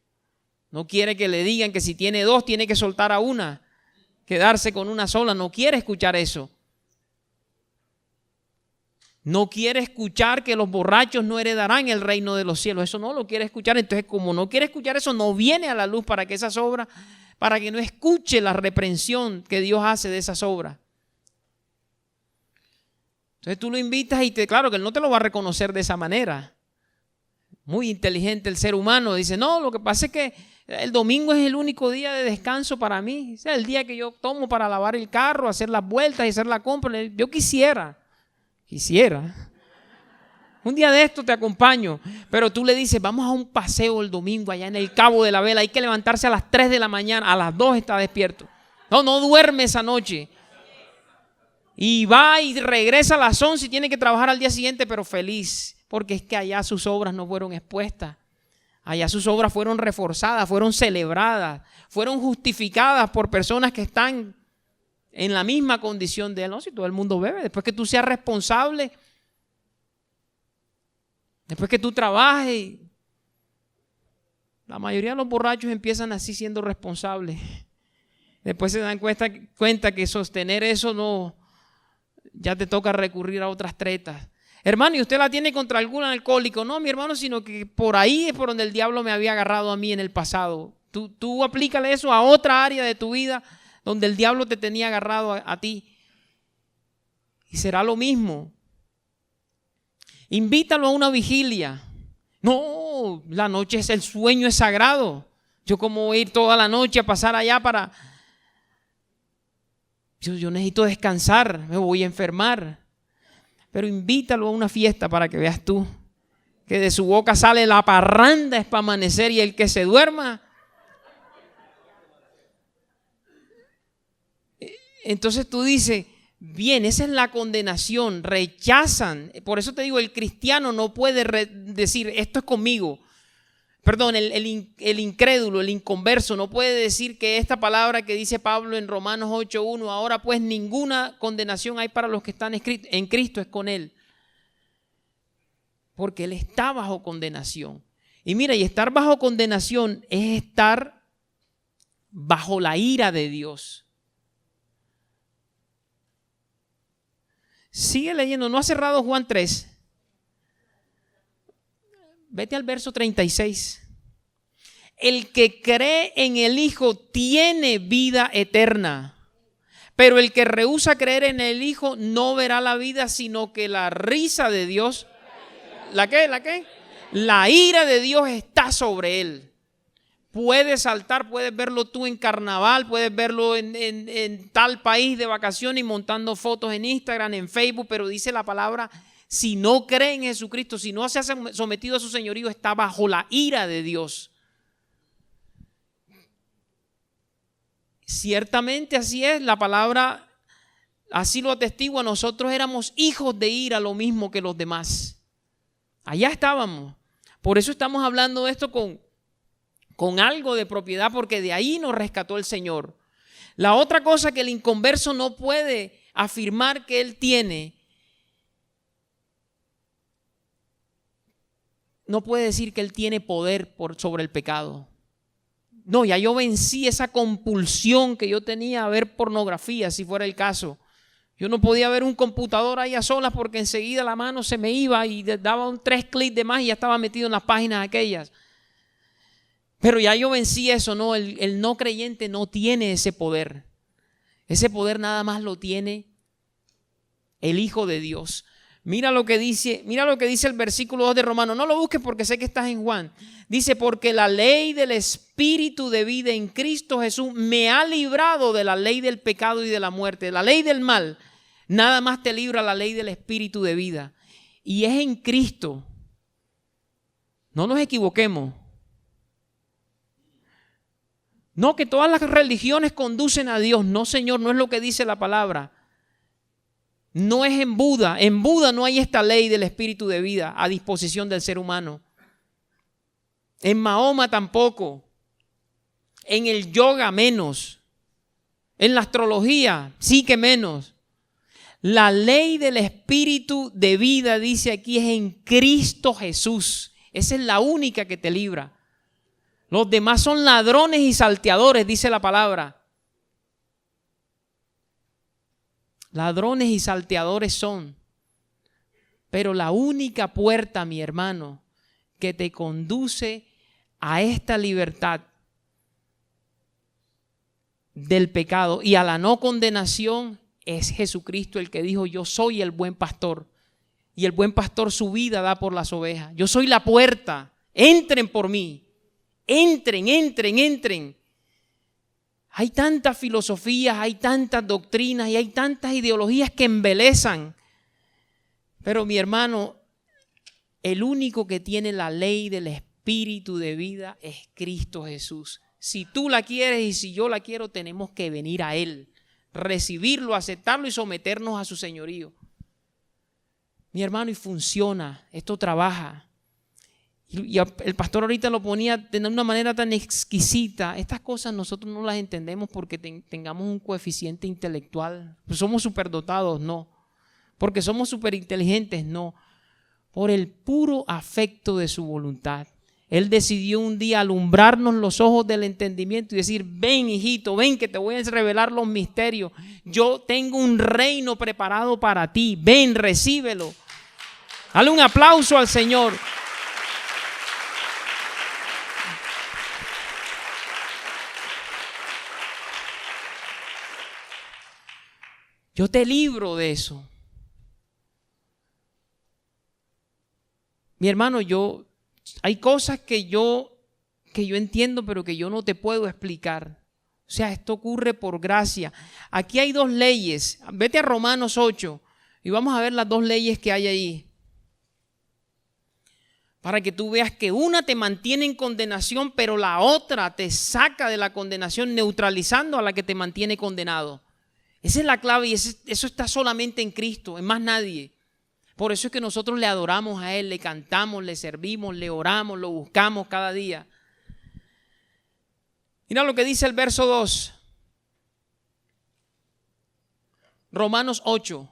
No quiere que le digan que si tiene 2 tiene que soltar a una, quedarse con una sola. No quiere escuchar eso. No quiere escuchar que los borrachos no heredarán el reino de los cielos. Eso no lo quiere escuchar. Entonces, como no quiere escuchar eso, no viene a la luz para que esas obras, para que no escuche la reprensión que Dios hace de esas obras. Entonces tú lo invitas y claro que él no te lo va a reconocer de esa manera. Muy inteligente el ser humano. Dice, no, lo que pasa es que el domingo es el único día de descanso para mí. Es el día que yo tomo para lavar el carro, hacer las vueltas y hacer la compra. Yo quisiera. Un día de esto te acompaño. Pero tú le dices, vamos a un paseo el domingo allá en el Cabo de la Vela. Hay que levantarse a las 3 de la mañana. A las 2 está despierto. No duerme esa noche. Y va y regresa a las 11 y tiene que trabajar al día siguiente, pero feliz. Porque es que allá sus obras no fueron expuestas. Allá sus obras fueron reforzadas, fueron celebradas, fueron justificadas por personas que están en la misma condición de él. No, si todo el mundo bebe, después que tú seas responsable, después que tú trabajes, la mayoría de los borrachos empiezan así siendo responsables. Después se dan cuenta que sostener eso no, ya te toca recurrir a otras tretas. Hermano, ¿y usted la tiene contra algún alcohólico? No, mi hermano, sino que por ahí es por donde el diablo me había agarrado a mí en el pasado. Tú aplícale eso a otra área de tu vida donde el diablo te tenía agarrado a ti. Y será lo mismo. Invítalo a una vigilia. No, la noche es el sueño es sagrado. Yo como voy a ir toda la noche a pasar allá para... Yo necesito descansar, me voy a enfermar. Pero invítalo a una fiesta para que veas tú que de su boca sale la parranda es para amanecer y el que se duerma. Entonces tú dices, bien, esa es la condenación, rechazan. Por eso te digo, el cristiano no puede decir, esto es conmigo. Perdón, el incrédulo, el inconverso no puede decir que esta palabra que dice Pablo en Romanos 8:1, ahora pues ninguna condenación hay para los que están en Cristo, es con él. Porque él está bajo condenación. Y mira, y estar bajo condenación es estar bajo la ira de Dios. Sigue leyendo, no ha cerrado Juan 3. Vete al verso 36. El que cree en el Hijo tiene vida eterna, pero el que rehúsa creer en el Hijo no verá la vida, sino que la risa de Dios, ¿la qué? La ira de Dios está sobre él. Puedes saltar, puedes verlo tú en carnaval, puedes verlo en tal país de vacaciones y montando fotos en Instagram, en Facebook, pero dice la palabra, si no cree en Jesucristo, si no se ha sometido a su señorío, está bajo la ira de Dios. Ciertamente así es, la palabra así lo atestigua, nosotros éramos hijos de ira, lo mismo que los demás. Allá estábamos. Por eso estamos hablando de esto con algo de propiedad, porque de ahí nos rescató el Señor. La otra cosa que el inconverso no puede afirmar que él tiene, no puede decir que él tiene poder sobre el pecado. No, ya yo vencí esa compulsión que yo tenía a ver pornografía, si fuera el caso. Yo no podía ver un computador ahí a solas porque enseguida la mano se me iba y daba 3 clics de más y ya estaba metido en las páginas aquellas. Pero ya yo vencí eso, no, el no creyente no tiene ese poder. Ese poder nada más lo tiene el Hijo de Dios. Mira lo que dice el versículo 2 de Romanos. No lo busques porque sé que estás en Juan. Dice, porque la ley del Espíritu de vida en Cristo Jesús me ha librado de la ley del pecado y de la muerte, de la ley del mal. Nada más te libra la ley del Espíritu de vida. Y es en Cristo. No nos equivoquemos. No, que todas las religiones conducen a Dios. No, Señor, no es lo que dice la palabra. No es en Buda. En Buda no hay esta ley del espíritu de vida a disposición del ser humano. En Mahoma tampoco. En el yoga menos. En la astrología sí que menos. La ley del espíritu de vida, dice aquí, es en Cristo Jesús. Esa es la única que te libra. Los demás son ladrones y salteadores, dice la palabra. Ladrones y salteadores son. Pero la única puerta, mi hermano, que te conduce a esta libertad del pecado y a la no condenación es Jesucristo, el que dijo: yo soy el buen pastor y el buen pastor su vida da por las ovejas. Yo soy la puerta, entren por mí, entren. Hay tantas filosofías, hay tantas doctrinas y hay tantas ideologías que embelezan, pero mi hermano, el único que tiene la ley del espíritu de vida es Cristo Jesús. Si tú la quieres y si yo la quiero, tenemos que venir a Él, recibirlo, aceptarlo y someternos a su señorío. Mi hermano, y funciona, esto trabaja. Y el pastor ahorita lo ponía de una manera tan exquisita. Estas cosas nosotros no las entendemos porque tengamos un coeficiente intelectual. Pues somos superdotados, no. Porque somos superinteligentes, no. Por el puro afecto de su voluntad. Él decidió un día alumbrarnos los ojos del entendimiento y decir: ven, hijito, ven que te voy a revelar los misterios. Yo tengo un reino preparado para ti. Ven, recíbelo. Dale un aplauso al Señor. Yo te libro de eso. Mi hermano, hay cosas que yo entiendo, pero que yo no te puedo explicar. O sea, esto ocurre por gracia. Aquí hay dos leyes. Vete a Romanos 8 y vamos a ver las dos leyes que hay ahí. Para que tú veas que una te mantiene en condenación, pero la otra te saca de la condenación, neutralizando a la que te mantiene condenado. Esa es la clave y eso está solamente en Cristo, en más nadie. Por eso es que nosotros le adoramos a Él, le cantamos, le servimos, le oramos, lo buscamos cada día. Mira lo que dice el verso 2. Romanos 8.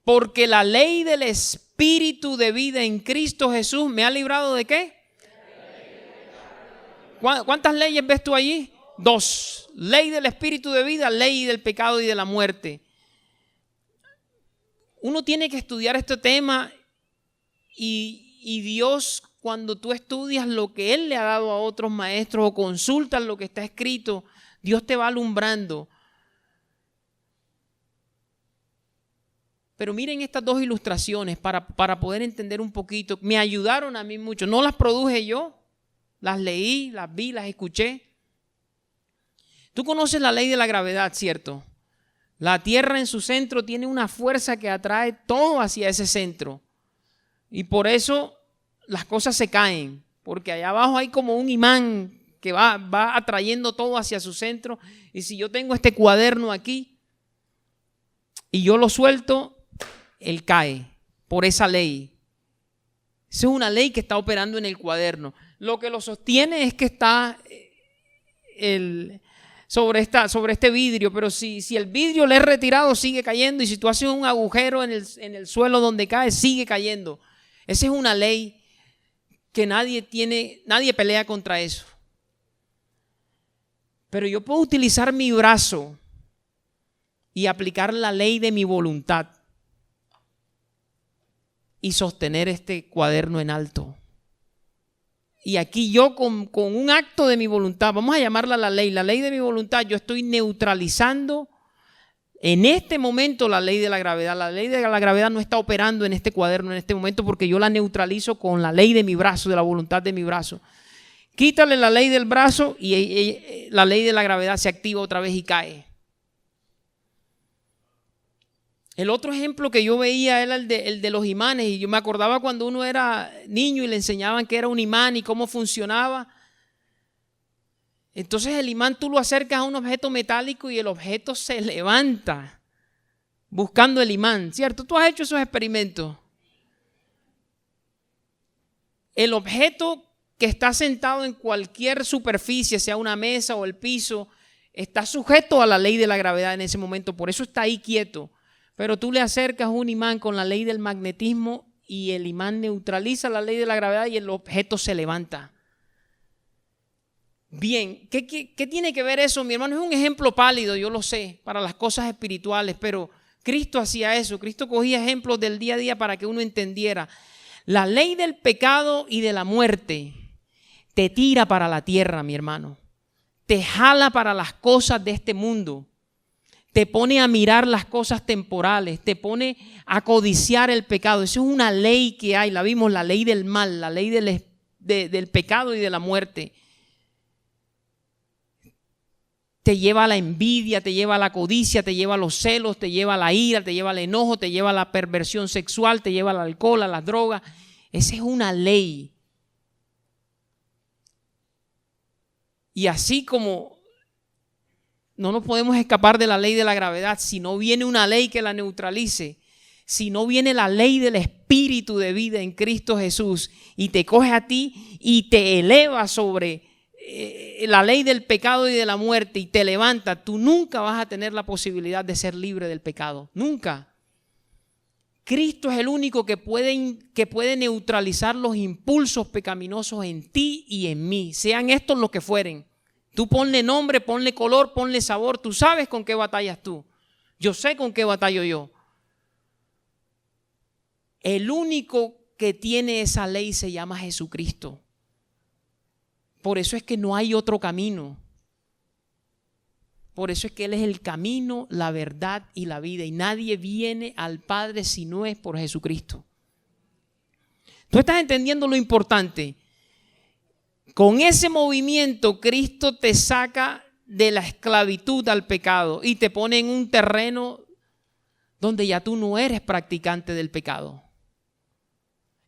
Porque la ley del espíritu de vida en Cristo Jesús me ha librado ¿de qué? ¿Cuántas leyes ves tú allí? 2. Ley del espíritu de vida, ley del pecado y de la muerte. Uno tiene que estudiar este tema y Dios, cuando tú estudias lo que Él le ha dado a otros maestros o consultas lo que está escrito, Dios te va alumbrando. Pero miren estas dos ilustraciones para poder entender un poquito. Me ayudaron a mí mucho. No las produje yo, las leí, las vi, las escuché. Tú conoces la ley de la gravedad, ¿cierto? La Tierra en su centro tiene una fuerza que atrae todo hacia ese centro. Y por eso las cosas se caen. Porque allá abajo hay como un imán que va atrayendo todo hacia su centro. Y si yo tengo este cuaderno aquí y yo lo suelto, él cae por esa ley. Esa es una ley que está operando en el cuaderno. Lo que lo sostiene es que está sobre este vidrio, pero si el vidrio le es retirado, sigue cayendo, y si tú haces un agujero en el suelo donde cae, sigue cayendo. Esa es una ley que nadie pelea contra eso. Pero yo puedo utilizar mi brazo y aplicar la ley de mi voluntad y sostener este cuaderno en alto. Y aquí yo con un acto de mi voluntad, vamos a llamarla la ley de mi voluntad, yo estoy neutralizando en este momento la ley de la gravedad. La ley de la gravedad no está operando en este cuaderno en este momento porque yo la neutralizo con la ley de mi brazo, de la voluntad de mi brazo. Quítale la ley del brazo y la ley de la gravedad se activa otra vez y cae. El otro ejemplo que yo veía era el de los imanes, y yo me acordaba cuando uno era niño y le enseñaban qué era un imán y cómo funcionaba. Entonces el imán tú lo acercas a un objeto metálico y el objeto se levanta buscando el imán, ¿cierto? Tú has hecho esos experimentos. El objeto que está sentado en cualquier superficie, sea una mesa o el piso, está sujeto a la ley de la gravedad en ese momento, por eso está ahí quieto. Pero tú le acercas un imán con la ley del magnetismo y el imán neutraliza la ley de la gravedad y el objeto se levanta. Bien, ¿qué tiene que ver eso, mi hermano? Es un ejemplo pálido, yo lo sé, para las cosas espirituales, pero Cristo hacía eso. Cristo cogía ejemplos del día a día para que uno entendiera. La ley del pecado y de la muerte te tira para la tierra, mi hermano. Te jala para las cosas de este mundo. Te pone a mirar las cosas temporales, te pone a codiciar el pecado. Eso es una ley que hay, la vimos, la ley del mal, la ley del pecado y de la muerte. Te lleva a la envidia, te lleva a la codicia, te lleva a los celos, te lleva a la ira, te lleva al enojo, te lleva a la perversión sexual, te lleva al alcohol, a las drogas. Esa es una ley. Y así como no nos podemos escapar de la ley de la gravedad, si no viene una ley que la neutralice, si no viene la ley del espíritu de vida en Cristo Jesús y te coge a ti y te eleva sobre la ley del pecado y de la muerte y te levanta, tú nunca vas a tener la posibilidad de ser libre del pecado, nunca. Cristo es el único que puede neutralizar los impulsos pecaminosos en ti y en mí, sean estos los que fueren. Tú ponle nombre, ponle color, ponle sabor. Tú sabes con qué batallas tú. Yo sé con qué batallo yo. El único que tiene esa ley se llama Jesucristo. Por eso es que no hay otro camino. Por eso es que Él es el camino, la verdad y la vida. Y nadie viene al Padre si no es por Jesucristo. ¿Tú estás entendiendo lo importante? Con ese movimiento Cristo te saca de la esclavitud al pecado y te pone en un terreno donde ya tú no eres practicante del pecado.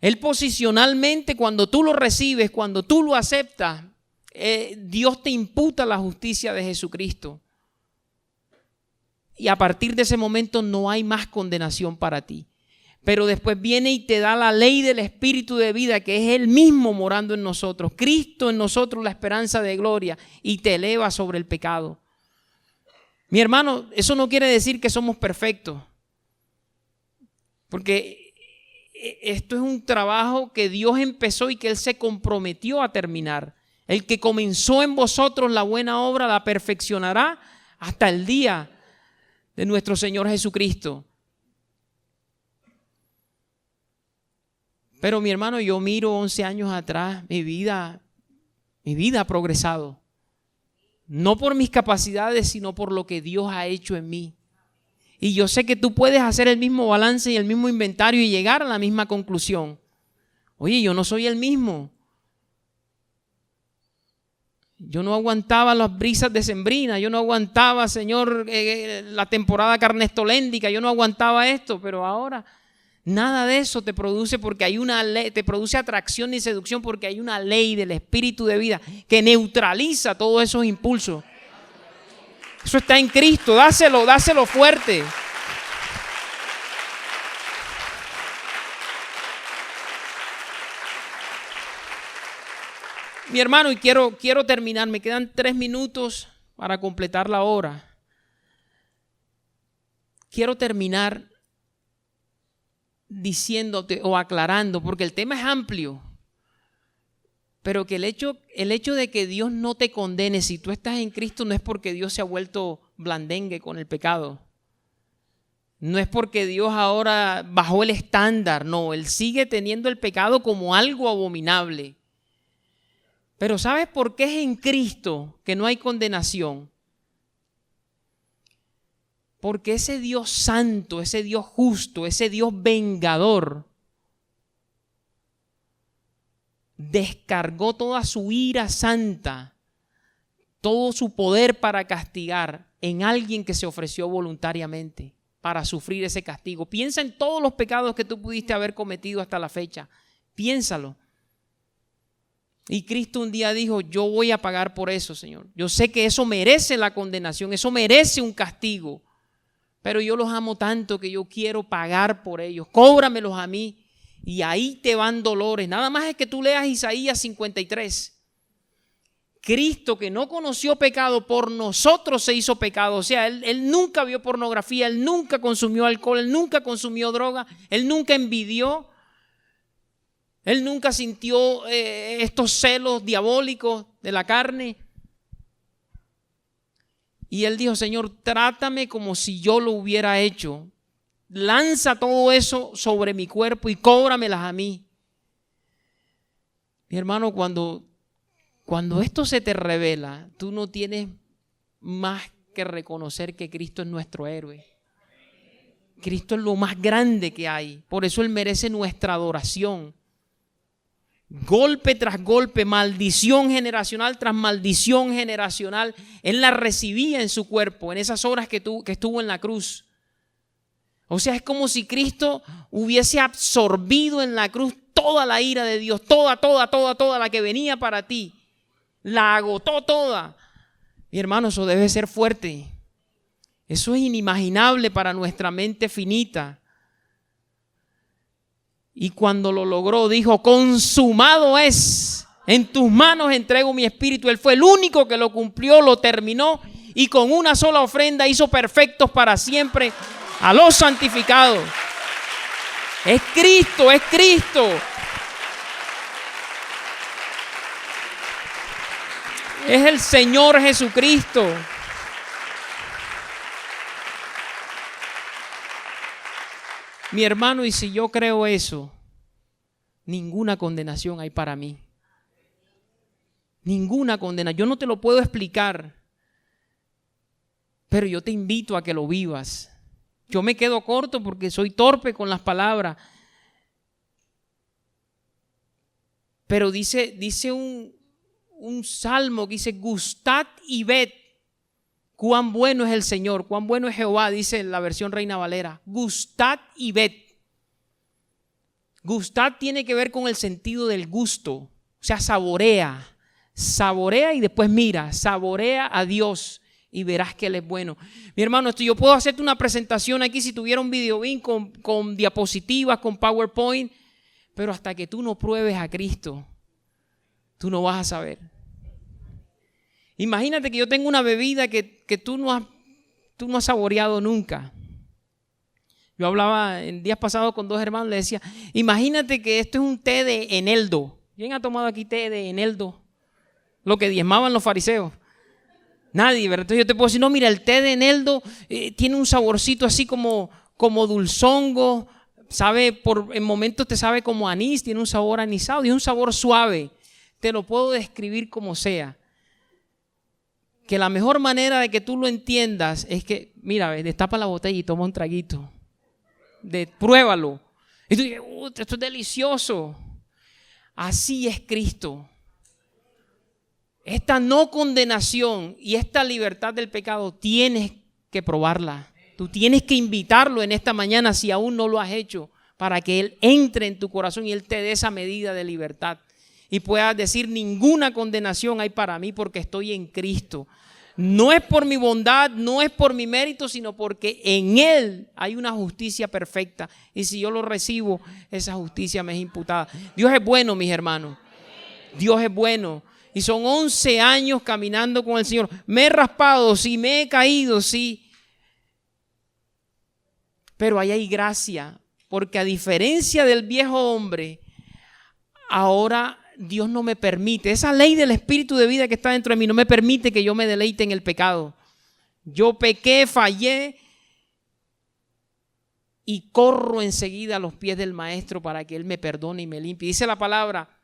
Él posicionalmente, cuando tú lo recibes, cuando tú lo aceptas, Dios te imputa la justicia de Jesucristo. Y a partir de ese momento no hay más condenación para ti. Pero después viene y te da la ley del espíritu de vida, que es Él mismo morando en nosotros. Cristo en nosotros, la esperanza de gloria, y te eleva sobre el pecado. Mi hermano, eso no quiere decir que somos perfectos. Porque esto es un trabajo que Dios empezó y que Él se comprometió a terminar. El que comenzó en vosotros la buena obra la perfeccionará hasta el día de nuestro Señor Jesucristo. Pero mi hermano, yo miro 11 años atrás, mi vida ha progresado. No por mis capacidades, sino por lo que Dios ha hecho en mí. Y yo sé que tú puedes hacer el mismo balance y el mismo inventario y llegar a la misma conclusión. Oye, yo no soy el mismo. Yo no aguantaba las brisas decembrinas, yo no aguantaba, Señor, la temporada carnestoléndica, yo no aguantaba esto, pero ahora nada de eso te produce, porque hay una ley, te produce atracción y seducción, porque hay una ley del espíritu de vida que neutraliza todos esos impulsos. Eso está en Cristo, dáselo fuerte. Mi hermano, y quiero terminar, me quedan 3 minutos para completar la hora. Quiero terminar diciéndote o aclarando, porque el tema es amplio, pero que el hecho de que Dios no te condene si tú estás en Cristo no es porque Dios se ha vuelto blandengue con el pecado. No es porque Dios ahora bajó el estándar, no, Él sigue teniendo el pecado como algo abominable. Pero ¿sabes por qué es en Cristo que no hay condenación? Porque ese Dios santo, ese Dios justo, ese Dios vengador descargó toda su ira santa, todo su poder para castigar en alguien que se ofreció voluntariamente. para sufrir ese castigo. Piensa en todos los pecados que tú pudiste haber cometido hasta la fecha. Piénsalo. Y Cristo un día dijo, yo voy a pagar por eso, Señor. Yo sé que eso merece la condenación, eso merece un castigo. Pero yo los amo tanto que yo quiero pagar por ellos. Cóbramelos a mí. Y ahí te van dolores. Nada más es que tú leas Isaías 53. Cristo, que no conoció pecado, por nosotros se hizo pecado. O sea, él nunca vio pornografía, él nunca consumió alcohol, él nunca consumió droga, él nunca envidió, él nunca sintió estos celos diabólicos de la carne. Y él dijo, Señor, trátame como si yo lo hubiera hecho. Lanza todo eso sobre mi cuerpo y cóbramelas a mí. Mi hermano, cuando esto se te revela, tú no tienes más que reconocer que Cristo es nuestro héroe. Cristo es lo más grande que hay. Por eso Él merece nuestra adoración. Golpe tras golpe, maldición generacional tras maldición generacional, Él la recibía en su cuerpo, en esas horas que estuvo en la cruz. O sea, es como si Cristo hubiese absorbido en la cruz toda la ira de Dios, toda la que venía para ti. La agotó toda. Mi hermano, eso debe ser fuerte. Eso es inimaginable para nuestra mente finita. Y cuando lo logró, dijo, consumado es. En tus manos entrego mi espíritu. Él fue el único que lo cumplió, lo terminó y con una sola ofrenda hizo perfectos para siempre a los santificados. Es Cristo, es Cristo. Es el Señor Jesucristo. Mi hermano, y si yo creo eso, ninguna condenación hay para mí. Ninguna condenación. Yo no te lo puedo explicar, pero yo te invito a que lo vivas. Yo me quedo corto porque soy torpe con las palabras. Pero dice un salmo que dice, gustad y ved cuán bueno es el Señor, cuán bueno es Jehová, dice la versión Reina Valera. Gustad y ved. Gustad tiene que ver con el sentido del gusto, o sea, saborea y después mira, saborea a Dios y verás que Él es bueno. Mi hermano, yo puedo hacerte una presentación aquí si tuviera un videobeam con diapositivas, con PowerPoint, pero hasta que tú no pruebes a Cristo, tú no vas a saber. Imagínate que yo tengo una bebida que tú no has saboreado nunca. Yo hablaba en días pasados con dos hermanos, les decía, imagínate que esto es un té de eneldo. ¿Quién ha tomado aquí té de eneldo? Lo que diezmaban los fariseos. Nadie, ¿verdad? Entonces yo te puedo decir, no, mira, el té de eneldo tiene un saborcito así como dulzongo, en momentos te sabe como anís, tiene un sabor anisado y es un sabor suave. Te lo puedo describir como sea. Que la mejor manera de que tú lo entiendas es que, mira, destapa la botella y toma un traguito. Pruébalo. Y tú dices, esto es delicioso. Así es Cristo. Esta no condenación y esta libertad del pecado tienes que probarla. Tú tienes que invitarlo en esta mañana si aún no lo has hecho, para que Él entre en tu corazón y Él te dé esa medida de libertad. Y puedas decir, ninguna condenación hay para mí porque estoy en Cristo. No es por mi bondad, no es por mi mérito, sino porque en Él hay una justicia perfecta. Y si yo lo recibo, esa justicia me es imputada. Dios es bueno, mis hermanos. Dios es bueno. Y son 11 años caminando con el Señor. Me he raspado, sí, me he caído, sí. Pero ahí hay gracia. Porque a diferencia del viejo hombre, ahora Dios no me permite, esa ley del espíritu de vida que está dentro de mí no me permite que yo me deleite en el pecado. Yo pequé, fallé y corro enseguida a los pies del Maestro para que Él me perdone y me limpie. Dice la palabra,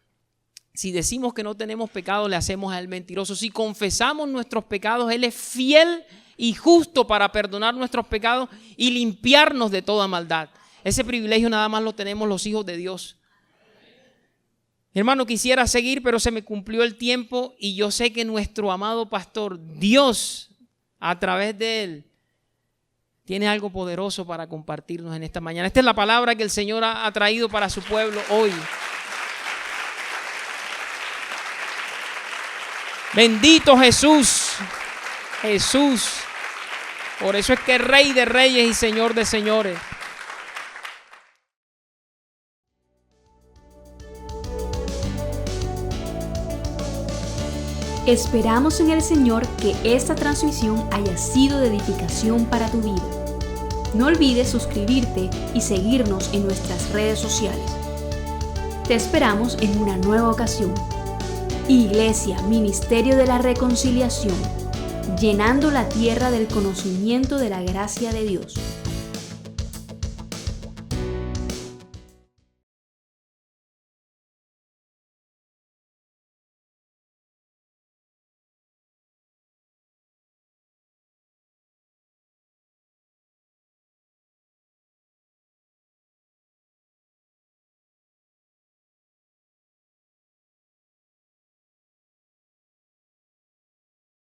si decimos que no tenemos pecado, le hacemos a Él mentiroso. Si confesamos nuestros pecados, Él es fiel y justo para perdonar nuestros pecados y limpiarnos de toda maldad. Ese privilegio nada más lo tenemos los hijos de Dios. Mi hermano, quisiera seguir, pero se me cumplió el tiempo y yo sé que nuestro amado pastor, Dios, a través de él, tiene algo poderoso para compartirnos en esta mañana. Esta es la palabra que el Señor ha traído para su pueblo hoy. Bendito Jesús. Jesús. Por eso es que es Rey de Reyes y Señor de Señores. Esperamos en el Señor que esta transmisión haya sido de edificación para tu vida. No olvides suscribirte y seguirnos en nuestras redes sociales. Te esperamos en una nueva ocasión. Iglesia, Ministerio de la Reconciliación, llenando la tierra del conocimiento de la gracia de Dios.